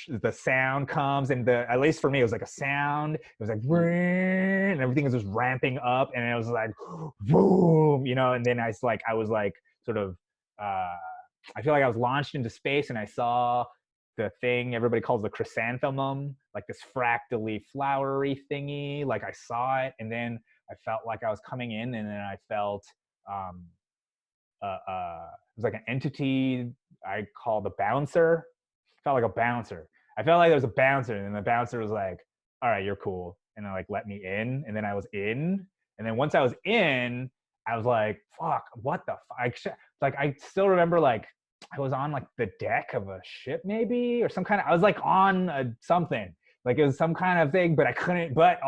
the sound comes, and at least for me it was like a sound, it was like and everything was just ramping up, and it was like boom, you know. And then I was like sort of I feel like I was launched into space, and I saw the thing everybody calls the chrysanthemum, like this fractally flowery thingy, like I saw it, and then I felt like I was coming in, and then I felt it was like an entity I call the bouncer. Felt like a bouncer. I felt like there was a bouncer, and the bouncer was like, "All right, you're cool," and then like let me in, and then I was in, and then once I was in, I was like, "Fuck, what the fuck?" Like I still remember like I was on like the deck of a ship maybe, or some kind of, I was like on something, like it was some kind of thing, but I couldn't. But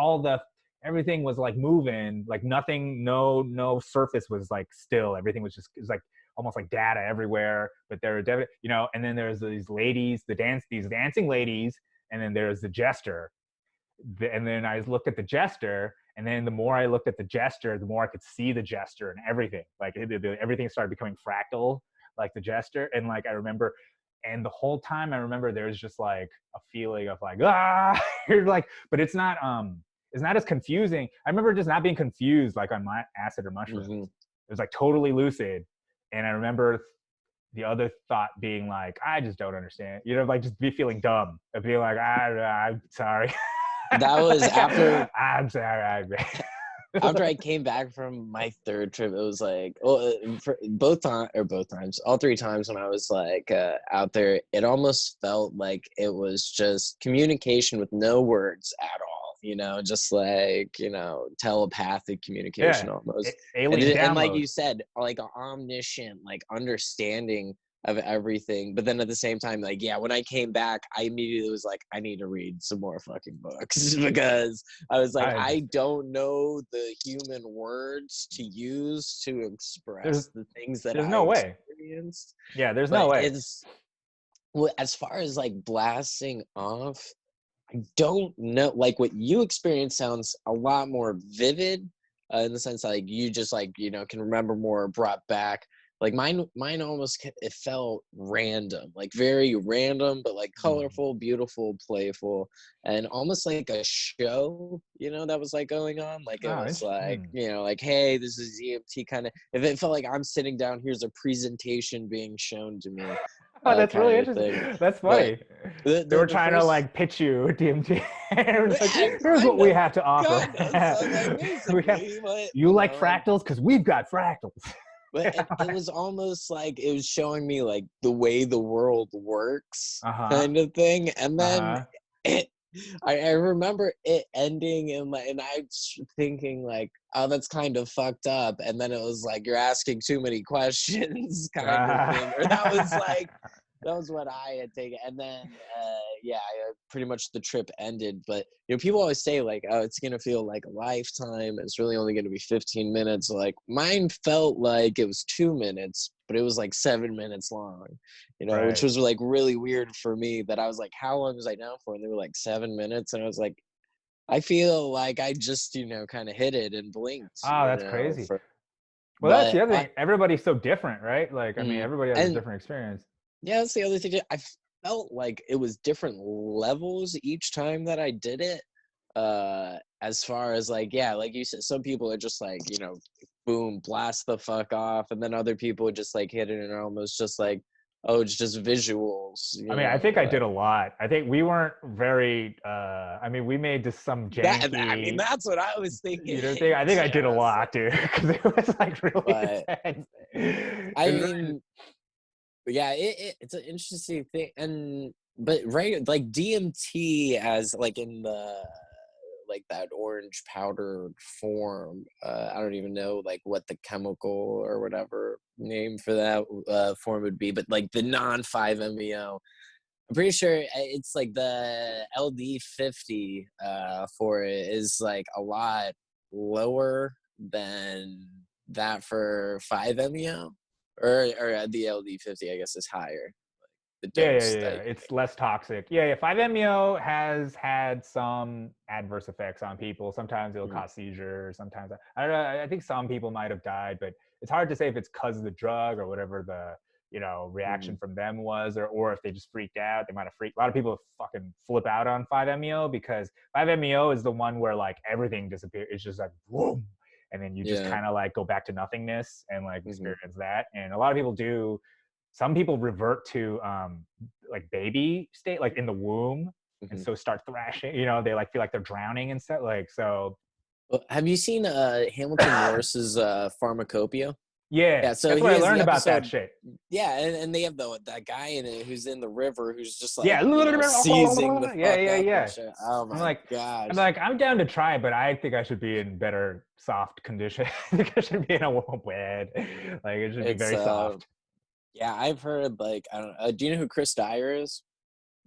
everything was like moving, like nothing, no surface was like still. Everything was just, it was like almost like data everywhere, but there were, you know. And then there's these ladies, these dancing ladies, and then there's the jester. And then I looked at the jester, and then the more I looked at the jester, the more I could see the jester and everything. Like everything started becoming fractal, like the jester. And like I remember, and the whole time I remember there's just like a feeling of like you're like, but it's not as confusing. I remember just not being confused like on my acid or mushrooms. It was like totally lucid. And I remember the other thought being like, I just don't understand. You know, like just be feeling dumb. Of being like, I'm sorry. That was after I'm sorry. after I came back from my third trip. It was like, for all three times when I was like out there, it almost felt like it was just communication with no words at all. You know, just like, you know, telepathic communication almost. Alien And like download. you said, like an omniscient, like understanding of everything. But then at the same time, like, yeah, when I came back, I immediately was like, I need to read some more fucking books because I was like, I don't know the human words to use to express the things that there's I no way. experienced. Yeah, there's no way. It's, well, as far as like blasting off, I don't know. Like what you experience sounds a lot more vivid in the sense like you just like, you know, can remember more, brought back. Like mine almost, it felt random, like very random, but like colorful, beautiful, playful, and almost like a show, you know, that was like going on. Like it was like, you know, like, hey, this is EMT kind of. If it felt like I'm sitting down, here's a presentation being shown to me. Oh, that's really interesting. That's funny. They were trying to like pitch you DMT. Like, here's what we have to offer. You like fractals because we've got fractals. But it was almost like it was showing me like the way the world works, kind of thing. And then I remember it ending and I was thinking like, oh, that's kind of fucked up. And then it was like, you're asking too many questions kind of thing. Or that was what I had taken. And then, pretty much the trip ended. But, you know, people always say like, oh, it's going to feel like a lifetime. It's really only going to be 15 minutes. Like mine felt like it was 2 minutes, but it was like 7 minutes long, you know, which was like really weird for me that I was like, how long was I down for? And they were like 7 minutes. And I was like, I feel like I just, you know, kind of hit it and blinked. Oh, that's crazy. Well, that's the But other thing. Everybody's so different, right? Like, I mean, everybody has a and different experience. yeah, that's the other thing. I felt like it was different levels each time that I did it. As far as like, yeah, like you said, some people are just like, boom, blast the fuck off, and then other people just like hit it and are almost just like, oh, it's just visuals. I mean, I think I did a lot. I think we weren't very. I mean, we made just some janky. I mean, that's what I was thinking. You know, I think I did a lot, dude, because it was like really But, intense. I mean, yeah, it's an interesting thing, but right, like DMT as like in the like that orange powdered form. I don't even know like what the chemical or whatever name for that form would be, but like the non 5-MeO. I'm pretty sure it's like the LD50 for it is like a lot lower than that for 5-MeO, or the LD50 I guess is higher. The dose Yeah. that It's less toxic. Yeah. 5-MeO has had some adverse effects on people. Sometimes it'll cause seizures. Sometimes I don't know. I think some people might have died, but it's hard to say if it's because of the drug or whatever the reaction from them was, or if they just freaked out. They might have freaked. A lot of people fucking flip out on 5-MeO because 5-MeO is the one where like everything disappears. It's just like boom, and then you just kind of like go back to nothingness and like experience that. And a lot of people do. Some people revert to like baby state, like in the womb, and so start thrashing. They like feel like they're drowning and stuff. Like so. Well, have you seen Hamilton Morris's Pharmacopoeia? Yeah, So that's he what I has learned the about that episode. shit. Yeah, and they have that guy in it who's in the river who's just like Yeah, seizing the fuck up yeah. and shit. Oh my gosh! I'm down to try it, but I think I should be in better soft condition. I think I should be in a warm bed. Like it should be very soft. Yeah, I've heard like I don't know. Do you know who Chris Dyer is?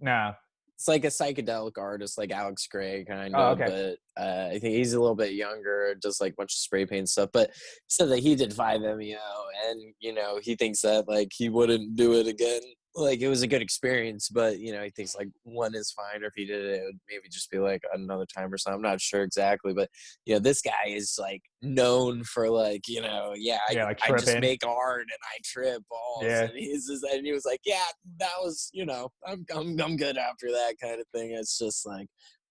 No. It's like a psychedelic artist, like Alex Gray, kind Oh, of. okay. But I think he's a little bit younger, just like a bunch of spray paint stuff. But he said that he did 5-MeO, and he thinks that like he wouldn't do it again. Like it was a good experience, but he thinks like one is fine, or if he did it, it would maybe just be like another time or something. I'm not sure exactly, but this guy is like known for like like I just tripping. make art and I trip balls, Yeah. and he was like, yeah, that was I'm good after that kind of thing. It's just like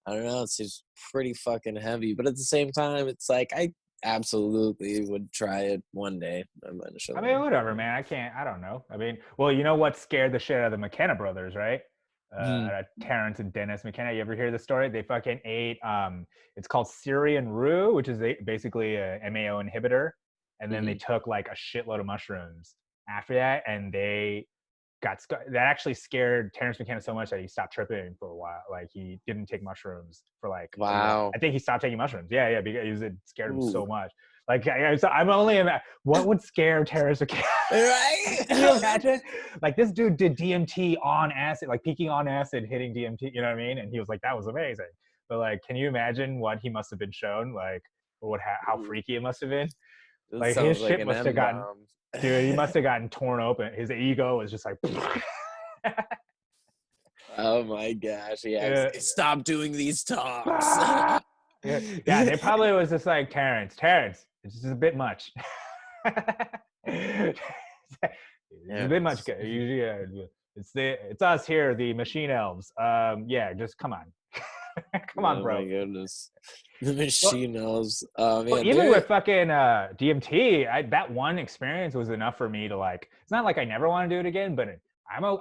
I don't know, it's just pretty fucking heavy, but at the same time, it's like I absolutely would try it one day. I mean, whatever, man. I don't know. I mean, well, you know what scared the shit out of the McKenna brothers, right? Terrence and Dennis McKenna. You ever hear the story? They fucking ate, it's called Syrian rue, which is basically a MAO inhibitor. And then they took like a shitload of mushrooms after that. And they that actually scared Terrence McKenna so much that he stopped tripping for a while. Like he didn't take mushrooms for like wow. I think he stopped taking mushrooms. Yeah, because it scared him so much. Like I'm only what would scare Terrence McKenna? Right? Can you imagine? Like this dude did DMT on acid, like peaking on acid, hitting DMT. You know what I mean? And he was like, that was amazing. But like, can you imagine what he must have been shown? Like, how freaky it must have been? Like his shit must have gotten. Dude, he must have gotten torn open. His ego was just like. Oh my gosh! Yeah, stop doing these talks. yeah, they probably was just like Terrence, it's just a bit much. It's a bit much. It's us here, the machine elves. Yeah, just come on, come on, bro. Oh my goodness, the machine elves. Man, well, even with fucking DMT, that one experience was enough for me to like. It's not like I never want to do it again, but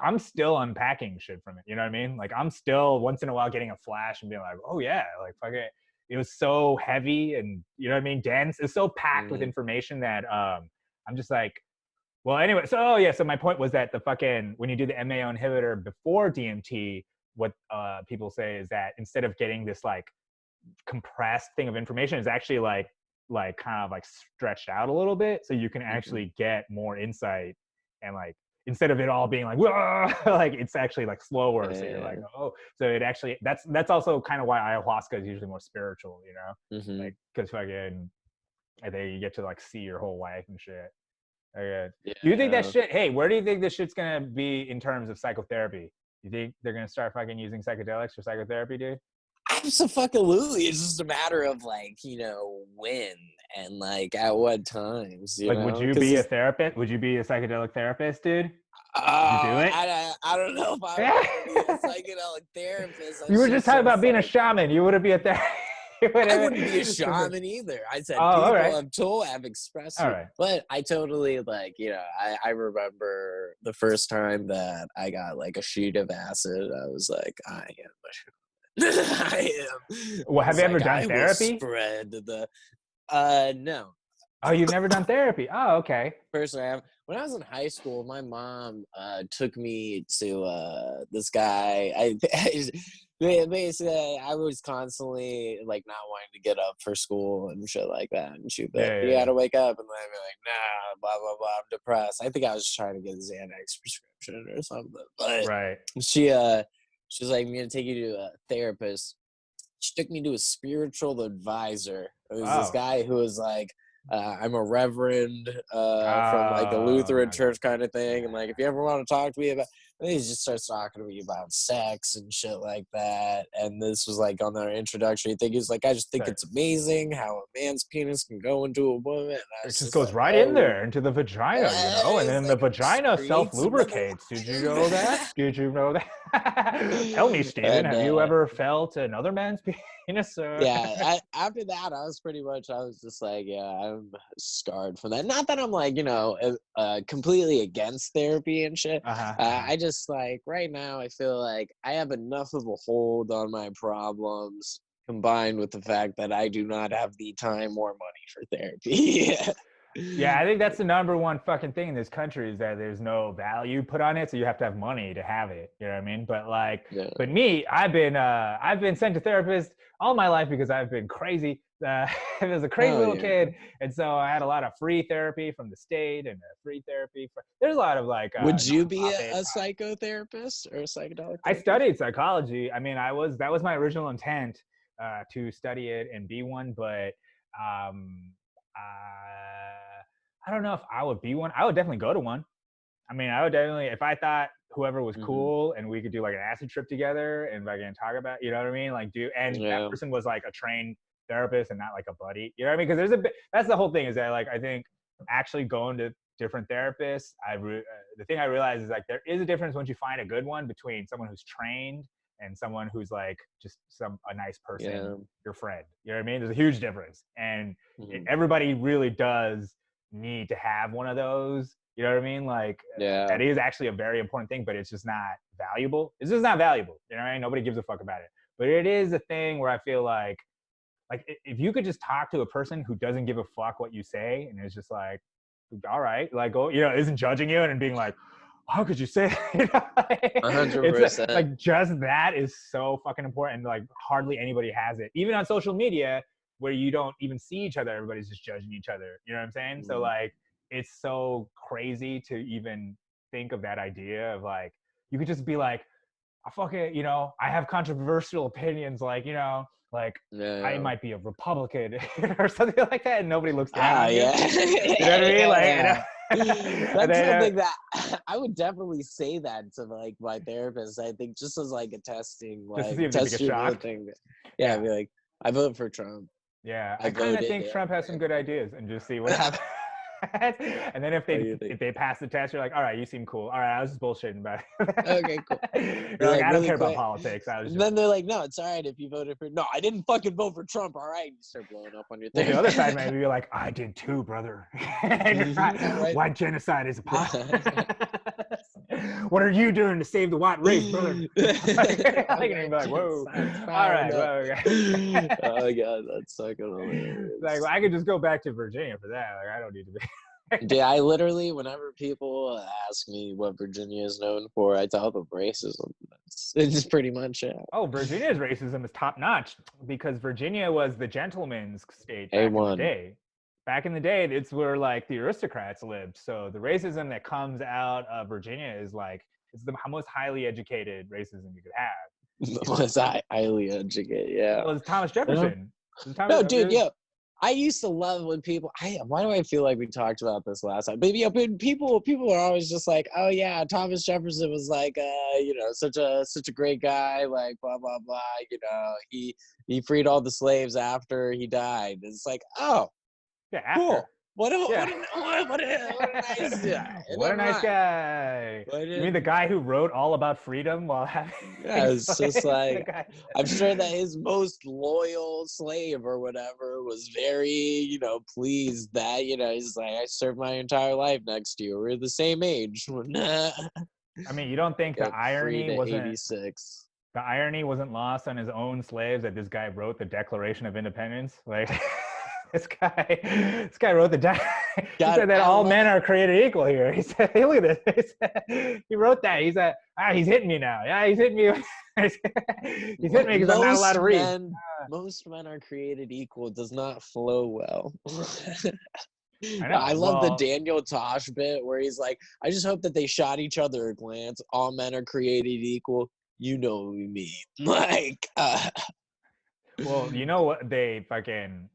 I'm still unpacking shit from it. You know what I mean? Like I'm still once in a while getting a flash and being like, oh yeah, like fuck it. It was so heavy and you know what I mean, dense. It's so packed with information that I'm just like, well, anyway. So so my point was that the fucking when you do the MAO inhibitor before DMT, what people say is that instead of getting this like compressed thing of information, is actually like kind of like stretched out a little bit, so you can actually get more insight and like instead of it all being like like it's actually like slower. So you're like, oh, so it actually that's also kind of why ayahuasca is usually more spiritual, like because fucking and then you get to like see your whole life and shit. Do you think that shit? Hey, where do you think this shit's gonna be in terms of psychotherapy? You think they're gonna start fucking using psychedelics for psychotherapy, dude? Absolutely. It's just a matter of like when and like at what times, you Like, know? would you 'Cause be a it's, therapist? Would you be a psychedelic therapist, dude? Would you do it? I don't know if I want to be a psychedelic therapist. You That's were just just talking about being a like shaman. You wouldn't be a therapist. I wouldn't be a shaman either. I said Oh, all people right. have expressed All it, right. but I totally like, you know, I remember the first time that I got like a sheet of acid. I was like, I am a shaman. I am. Well, I have was you ever like, done I will therapy? spread the. No. Oh, you've never done therapy. Oh, okay. Personally, when I was in high school, my mom took me to this guy. Basically, I was constantly like not wanting to get up for school and shit like that. And she'd be like, Yeah, "You yeah, gotta wake up," and I'd be like, "Nah, blah blah blah. I'm depressed." I think I was just trying to get a Xanax prescription or something. But right. she was like, "I'm gonna take you to a therapist." She took me to a spiritual advisor. It was this Oh. guy who was like, I'm a reverend from like a Oh, Lutheran no, no. church kind of thing. And like, if you ever want to talk to me about, and he just starts talking to me about sex and shit like that. And this was like on their introductory thing. He's like, I just think Right. it's amazing how a man's penis can go into a woman. And I It was just just goes like, right in oh, there into the vagina, you know, and it's then the like vagina streets, self-lubricates. Did you know that? Did you know that? Tell me, Steven, and have you ever felt another man's penis? yeah, after that, I was just like, yeah, I'm scarred from that. Not that I'm like, you know, completely against therapy and shit. Uh-huh. I just like right now, I feel like I have enough of a hold on my problems combined with the fact that I do not have the time or money for therapy. Yeah, I think that's the number one fucking thing in this country is that there's no value put on it, so you have to have money to have it. You know what I mean? But like, Yeah. but me, I've been sent to therapists all my life because I've been crazy. I was a crazy Oh, little yeah. kid, and so I had a lot of free therapy from the state and free therapy. There's a lot of like. Would you be nonprofit, a psychotherapist or a psychedelic I therapist? studied psychology. I mean, that was my original intent to study it and be one, but um, I don't know if I would be one. I would definitely go to one. I mean, I would definitely if I thought whoever was Mm-hmm. cool and we could do like an acid trip together and like and talk about, you know what I mean, like and Yeah. that person was like a trained therapist and not like a buddy. You know what I mean? Because there's a bit. That's the whole thing is that like I think actually going to different therapists, the thing I realized is like there is a difference once you find a good one between someone who's trained and someone who's like just a nice person, Yeah. your friend. You know what I mean? There's a huge difference, and Mhm. everybody really does need to have one of those. You know what I mean? Like Yeah. that is actually a very important thing, but it's just not valuable. It's just not valuable. You know what I mean? Nobody gives a fuck about it. But it is a thing where I feel like if you could just talk to a person who doesn't give a fuck what you say and is just like, all right, like, oh, you know, isn't judging you and being like, how could you say that? You know, 100%. like just that is so fucking important. Like hardly anybody has it, even on social media where you don't even see each other. Everybody's just judging each other. You know what I'm saying? So like, it's so crazy to even think of that idea of like, you could just be like, I fucking, you know, I have controversial opinions, like, you know, like I might be a Republican or something like that, and nobody looks down on you. Yeah. You know what I mean? Like, Yeah. That's then, something that I would definitely say that to like my therapist. I think just as like a testing, just to like see if they test get your shocked. thing. Yeah, I'd be like, I vote for Trump. Yeah, I I kind of voted think Trump has some good ideas, and just see what happens. And then if they pass the test, you're like, all right, you seem cool. All right, I was just bullshitting about it. Okay, cool. You're like, I don't really care about quick. politics. I was And just. then they're like, no, it's all right if you voted for. No, I didn't fucking vote for Trump. All right, you start blowing up on your Well, thing. the other side, maybe you're like, I did too, brother. Right. White genocide is a possible. What are you doing to save the white race, brother? I can even be like, whoa. All right. Well, okay. Oh my god, that's fucking hilarious. Like, well, I could just go back to Virginia for that. Like, I don't need to be. Dude, I literally, whenever people ask me what Virginia is known for, I tell them racism. It's pretty much it. Oh, Virginia's racism is top notch because Virginia was the gentleman's state back in the A1. day. Back in the day, it's where like the aristocrats lived. So the racism that comes out of Virginia is like it's the most highly educated racism you could have. Was I highly educated? Yeah. Well, it's Thomas Jefferson. No, dude, yeah. I used to love when people. Why do I feel like we talked about this last time? But yeah, but people are always just like, oh yeah, Thomas Jefferson was like, you know, such a great guy, like blah blah blah. You know, he freed all the slaves after he died. It's like, oh, Yeah, Cool. after. What a Yeah. what a nice guy. What a nice guy. What You mean the guy who wrote all about freedom while having Yeah, it's just slaves? like The guy- I'm sure that his most loyal slave or whatever was very, pleased that, he's like, I served my entire life next to you. We're the same age. I mean, you don't think Got free to 86. the irony wasn't lost on his own slaves that this guy wrote the Declaration of Independence? Like this guy wrote the he God, said that I all love men it. are created equal here. He said, hey, look at this. He wrote that. He said, he's hitting me now. Yeah, he's hitting me. He's hitting me because I'm not allowed to read. Most men are created equal does not flow well. I know. I love the Well, Daniel Tosh bit where he's like, I just hope that they shot each other a glance. All men are created equal. You know what we mean. Like, well, you know what? They fucking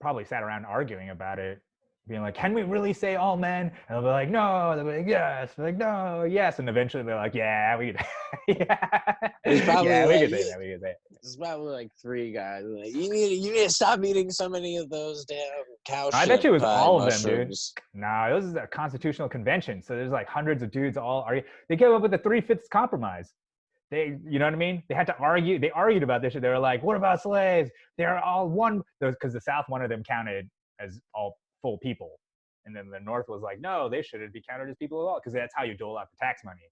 probably sat around arguing about it, being like, can we really say all men? And they'll be like, no. They'll be like, yes. They're like, no, yes. And eventually they're like, yeah, we could, yeah, There's probably yeah, we like- could say that. We could say it. there's probably like 3 guys. Like, you need to stop eating so many of those damn cow I shit bet you it was pie all of them, dude. mushrooms. No, this is a constitutional convention. So there's like hundreds of dudes all arguing. They came up with the 3/5 compromise. They, you know what I mean? They had to argue. They argued about this shit. They were like, what about slaves? They're all one. Because the South wanted them counted as all full people. And then the North was like, no, they shouldn't be counted as people at all. Because that's how you dole out the tax money.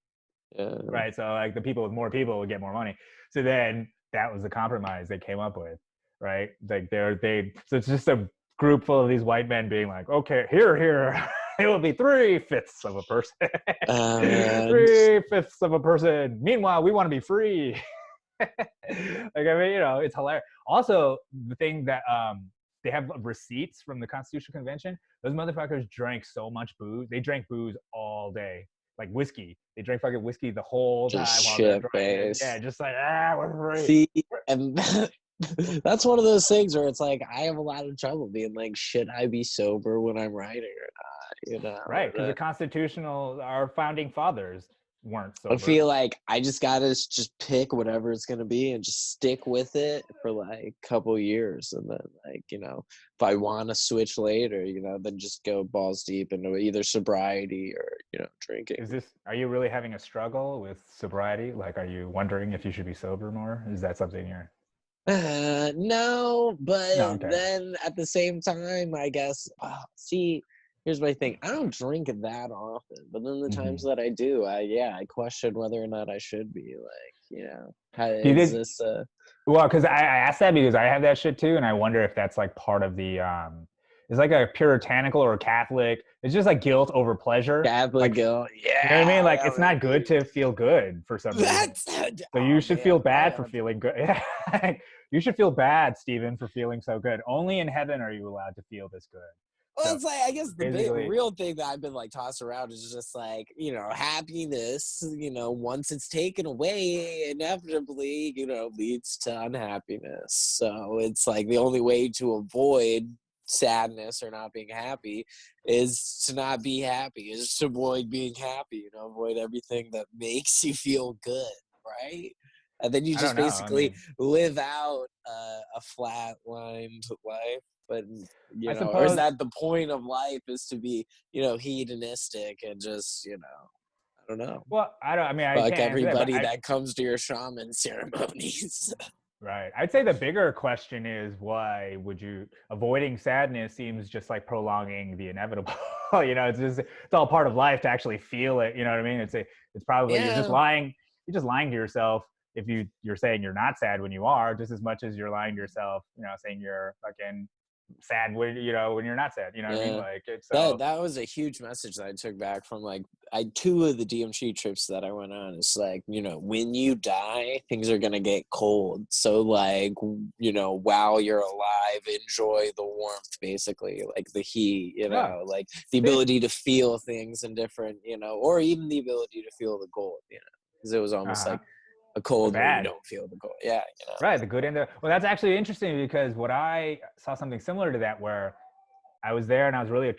Yeah. Right. So like the people with more people would get more money. So then that was the compromise they came up with. Right. Like so it's just a group full of these white men being like, okay, here, it will be 3/5 of a person. 3/5 of a person. Meanwhile, we want to be free. Like, I mean, it's hilarious. Also, the thing that they have receipts from the Constitutional Convention. Those motherfuckers drank so much booze. They drank booze all day, like whiskey. They drank fucking whiskey the whole time Just while they're driving. shit-faced. Yeah, just like we're free. See, and that's one of those things where it's like I have a lot of trouble being like, should I be sober when I'm writing or not? Right, because our founding fathers weren't sober. I feel like I just gotta just pick whatever it's gonna be and just stick with it for like a couple years, and then like if I want to switch later, then just go balls deep into either sobriety or drinking. Are you really having a struggle with sobriety? Like, are you wondering if you should be sober more? Is that something you're? No, but No, okay. then at the same time, I guess. See, here's my thing. I don't drink that often, but then the times that I do, I question whether or not I should be. Like, this? Well, because I asked that because I have that shit too, and I wonder if that's like part of the it's like a puritanical or Catholic. It's just like guilt over pleasure. Catholic guilt. Yeah. You know what I mean? Like, it's not good to feel good for some reason. So you should feel bad for feeling good. Yeah. You should feel bad, Stephen, for feeling so good. Only in heaven are you allowed to feel this good. Well, So, it's like, I guess the real thing that I've been like tossed around is just like, happiness, once it's taken away, inevitably, leads to unhappiness. So it's like the only way to avoid sadness or not being happy is to not be happy, is to avoid being happy, avoid everything that makes you feel good, right? And then you just basically live out a flat-lined life. But or is that the point of life, is to be hedonistic and just I don't know. Well, I Fuck can't everybody that comes to your shaman ceremonies. Right. I'd say the bigger question is, why would you avoiding sadness seems just like prolonging the inevitable. It's all part of life to actually feel it. You know what I mean? It's probably you're just lying to yourself if you're saying you're not sad when you are, just as much as you're lying to yourself, saying you're fucking sad when you're not sad. You know what I mean? Like, it's that was a huge message that I took back from like 2 of the DMT trips that I went on. It's like, when you die, things are gonna get cold. So like, while you're alive, enjoy the warmth, basically, like the heat, like the ability to feel things in different, or even the ability to feel the cold, because it was almost like a cold where you don't feel the cold. Yeah. Right. The good and the, well, that's actually interesting, because I saw something similar to that, where I was there and I was really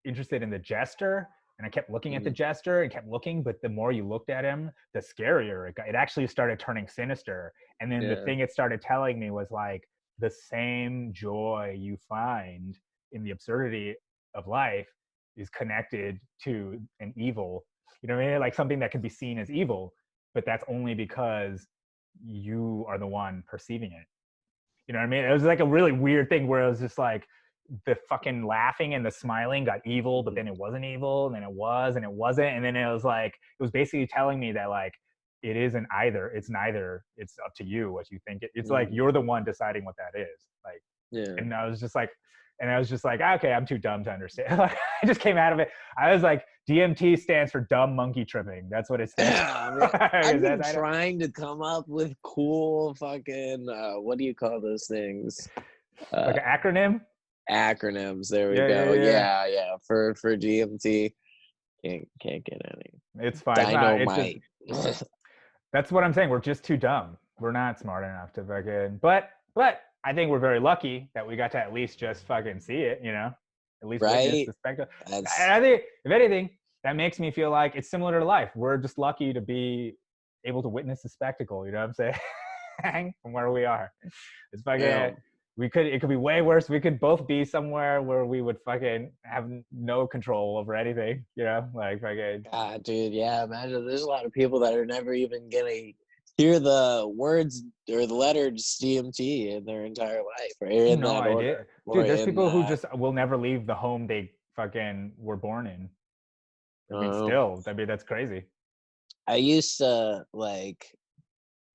interested in the jester, and I kept looking at the jester and kept looking, but the more you looked at him, the scarier it got. It actually started turning sinister. And then the thing it started telling me was like, the same joy you find in the absurdity of life is connected to an evil. You know what I mean? Like something that can be seen as evil, but that's only because you are the one perceiving it. You know what I mean? It was like a really weird thing where it was just like the fucking laughing and the smiling got evil, but then it wasn't evil, and then it was, and it wasn't, and then it was like it was basically telling me that like it isn't either. It's neither. It's up to you what you think. It's like you're the one deciding what that is. Like, Yeah. and I was just like, okay, I'm too dumb to understand. Like, I just came out of it. I was like, DMT stands for dumb monkey tripping. That's what it stands for. I've been trying to come up with cool fucking what do you call those things? Like an acronym. Acronyms. There we Yeah, go. yeah. Yeah. For DMT, can't get any. It's fine. Dynamite. That's what I'm saying. We're just too dumb. We're not smart enough to fucking. But I think we're very lucky that we got to at least just fucking see it. You know, at least witness the spectacle. And I think, if anything, that makes me feel like it's similar to life. We're just lucky to be able to witness the spectacle. You know what I'm saying? From where we are, it's fucking. Yeah. It could be way worse. We could both be somewhere where we would fucking have no control over anything, you know, like fucking. God, dude, yeah. Imagine there's a lot of people that are never even gonna hear the words or the letters DMT in their entire life, or in no that idea. order. Dude, there's people who just will never leave the home they fucking were born in. I mean, still, I mean, that's crazy. I used to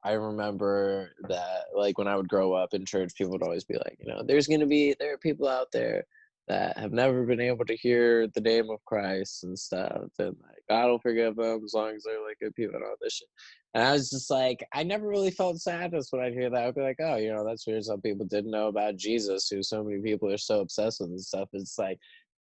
I remember that, like, when I would grow up in church, people would always be like, you know, there are people out there that have never been able to hear the name of Christ and stuff, and like God will forgive them as long as they're like good people and all this shit. And I was just like, I never really felt sadness when I'd hear that. I'd be like, oh, you know, that's weird. Some people didn't know about Jesus, who so many people are so obsessed with and stuff. It's like,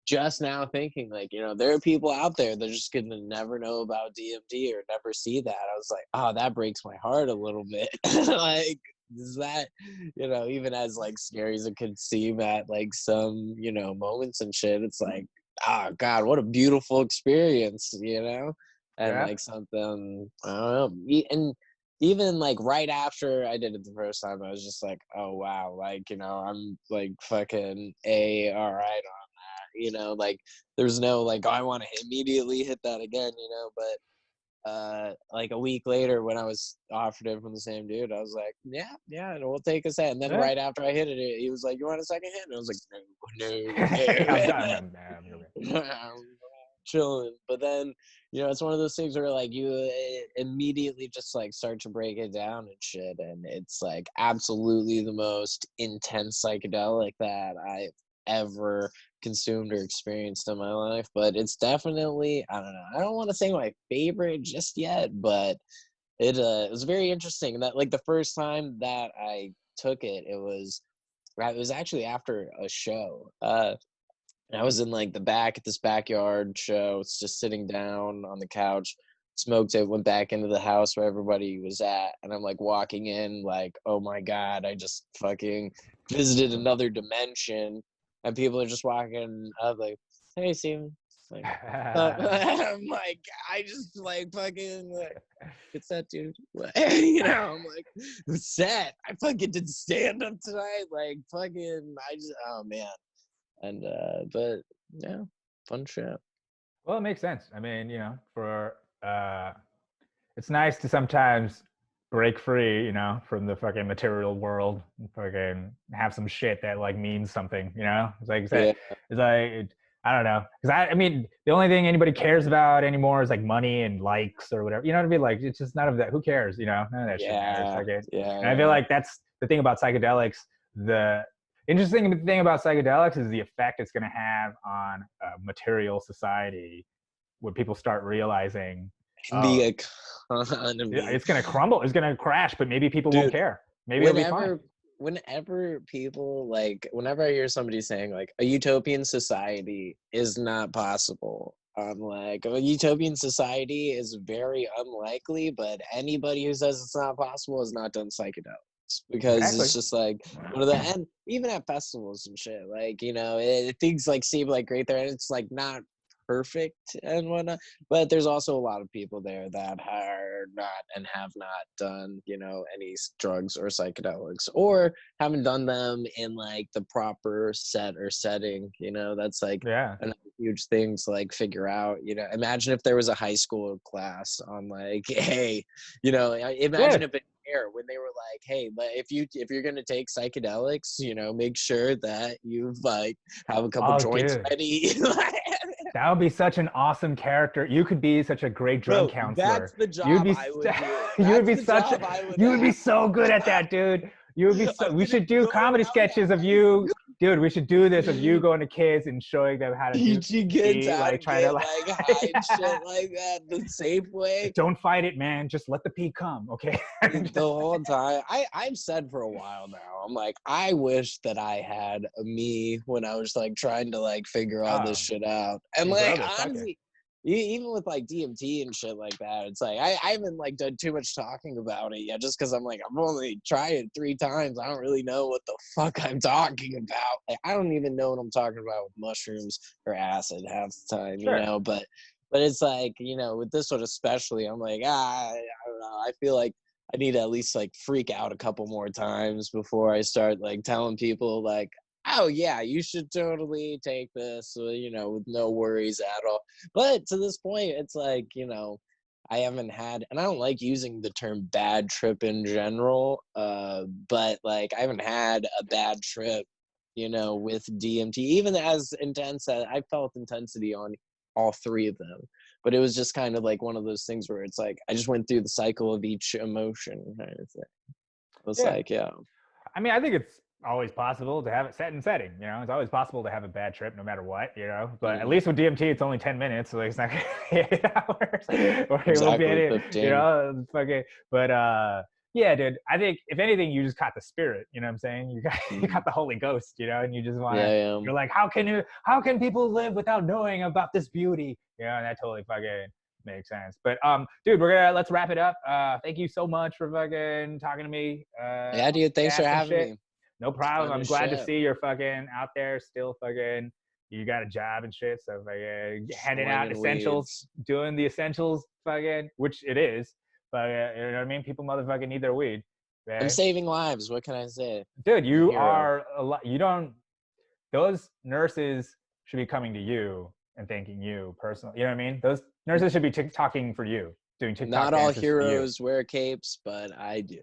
just now thinking, like, you know, there are people out there that are just gonna never know about DMT or never see that. I was like, oh, that breaks my heart a little bit. Like, is that, you know, even as like scary as it could seem at like some, you know, moments and shit, it's like, oh God, what a beautiful experience, you know? And like something, I don't know. And even like right after I did it the first time, I was just like, oh wow, like, you know, I'm like fucking all right on, you know, like there's no like, oh, I want to immediately hit that again, you know. But like a week later when I was offered it from the same dude, I was like, yeah, we'll take a set. And then right after I hit it, he was like, you want a second hit? And I was like, no. I'm chilling. But then, you know, it's one of those things where like you immediately just like start to break it down and shit, and it's like absolutely the most intense psychedelic that I've ever consumed or experienced in my life. But it's definitely, I don't know, I don't want to say my favorite just yet, but it was very interesting that like the first time that I took it, it was actually after a show. And I was in like the back at this backyard show. It's just sitting down on the couch, smoked it, went back into the house where everybody was at, and I'm like walking in like, oh my God, I just fucking visited another dimension. And people are just walking up like, hey, Steven. Like, I'm like, I just like fucking like, it's that dude. You know, I'm like, what's that? I fucking did stand up tonight. Like fucking, I just, oh man. And but yeah, fun shit. Well, it makes sense. I mean, you know, it's nice to sometimes break free, you know, from the fucking material world, and fucking have some shit that like means something, you know. It's like it's like I don't know, because I mean, the only thing anybody cares about anymore is like money and likes or whatever. You know what I mean? Like it's just none of that. Who cares? You know, none of that shit matters. And I feel like that's the thing about psychedelics. The interesting thing about psychedelics is the effect it's going to have on material society when people start realizing the economy. It's going to crumble. It's going to crash, but maybe people won't care. Maybe it'll be fine. Whenever people like, whenever I hear somebody saying like a utopian society is not possible, I'm like, a utopian society is very unlikely, but anybody who says it's not possible has not done psychedelics, because it's just like one of the, and even at festivals and shit, like, you know, things like seem like great there, and it's like not perfect and whatnot. But there's also a lot of people there that are not and have not done, any drugs or psychedelics, or haven't done them in like the proper set or setting. That's like Yeah. another huge thing to like figure out. Imagine if there was a high school class on like, hey, imagine if it here when they were like, hey, but if you're gonna take psychedelics, make sure that you like have a couple joints dude. ready. That would be such an awesome character. You could be such a great drug counselor. That's the job You'd be, I would do. you would be That's the such job I would you would be have. so good at that, dude. You would be so. We should do comedy sketches of you, dude. We should do this of you going to kids and showing them how to do Teaching kids how like to trying get to like high and shit like that the safe way. Don't fight it, man. Just let the pee come, okay? The whole time. I've said for a while now, I'm like, I wish that I had a me when I was like trying to like figure all this shit out. And like honestly, even with like DMT and shit like that, it's like I haven't like done too much talking about it yet, just because I'm like, I've only tried it 3 times. I don't really know what the fuck I'm talking about. Like, I don't even know what I'm talking about with mushrooms or acid half the time, but it's like, with this one especially, I'm like, I don't know. I feel like I need to at least like freak out a couple more times before I start like telling people like, oh yeah, you should totally take this, with no worries at all. But to this point, it's like, I haven't had, and I don't like using the term bad trip in general, but like I haven't had a bad trip, with DMT, even as intense as I felt intensity on all 3 of them. But it was just kind of like one of those things where it's like I just went through the cycle of each emotion kind of thing. It was like, yeah. I mean, I think it's always possible to have it set and setting. It's always possible to have a bad trip no matter what. But at least with DMT, it's only 10 minutes, so it's not gonna be 8 hours. Or it will be any, 15. fucking. But yeah, dude. I think if anything, you just caught the spirit. You know what I'm saying? You got the Holy Ghost. And you just want to. Yeah. You're like, how can people live without knowing about this beauty? And that totally fucking makes sense. But dude, let's wrap it up. Thank you so much for fucking talking to me. Yeah, dude. Thanks for having me. No problem. I'm glad to see you're fucking out there still fucking. You got a job and shit, so fucking handing out essentials, doing the essentials, fucking, which it is. But you know what I mean? People motherfucking need their weed. Okay? I'm saving lives. What can I say? Dude, you are a lot. You don't. Those nurses should be coming to you and thanking you personally. You know what I mean? Those nurses should be talking for you, doing TikTok. Not all heroes wear capes, but I do.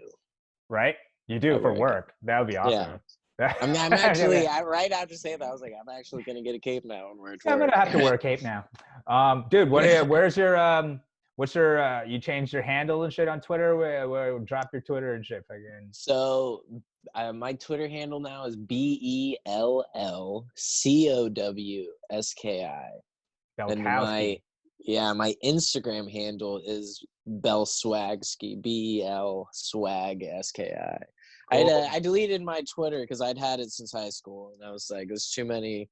Right? You do for work. That would be awesome. Yeah. I'm actually, right after saying that, I was like, I'm actually going to get a cape now and wear it. I'm going to have to wear a cape now. Dude, where's your, what's your, you changed your handle and shit on Twitter? Where drop your Twitter and shit again. So my Twitter handle now is BELLCOWSKI. Belkowski. And my Instagram handle is Belkowski, BEL swag SKI. I deleted my Twitter because I'd had it since high school, and I was like, there's too many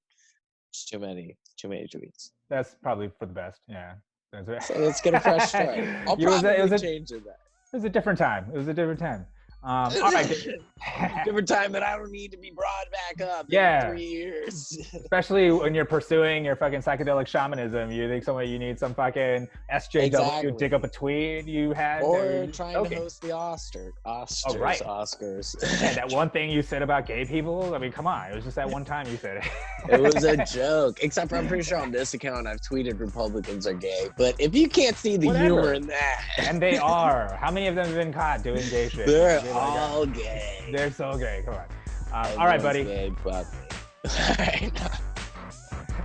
tweets. That's probably for the best. Yeah. So let's get a fresh start. I'll probably change it. It was a different time. All right. Different time that I don't need to be brought back up in 3 years. Especially when you're pursuing your fucking psychedelic shamanism. You think you need some fucking SJW dig up a tweet you had? Or trying to host the Oscars. And that one thing you said about gay people? I mean, come on. It was just that one time you said it. It was a joke. Except for I'm pretty sure on this account I've tweeted Republicans are gay. But if you can't see the humor in that. And they are. How many of them have been caught doing gay shit? They're all gay. They're so gay. Come on. All right, buddy. Gay, but...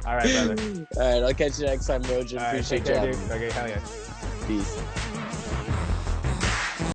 All right, brother. All right, I'll catch you next time, Rojan. Appreciate you. Okay, hell yeah. Peace.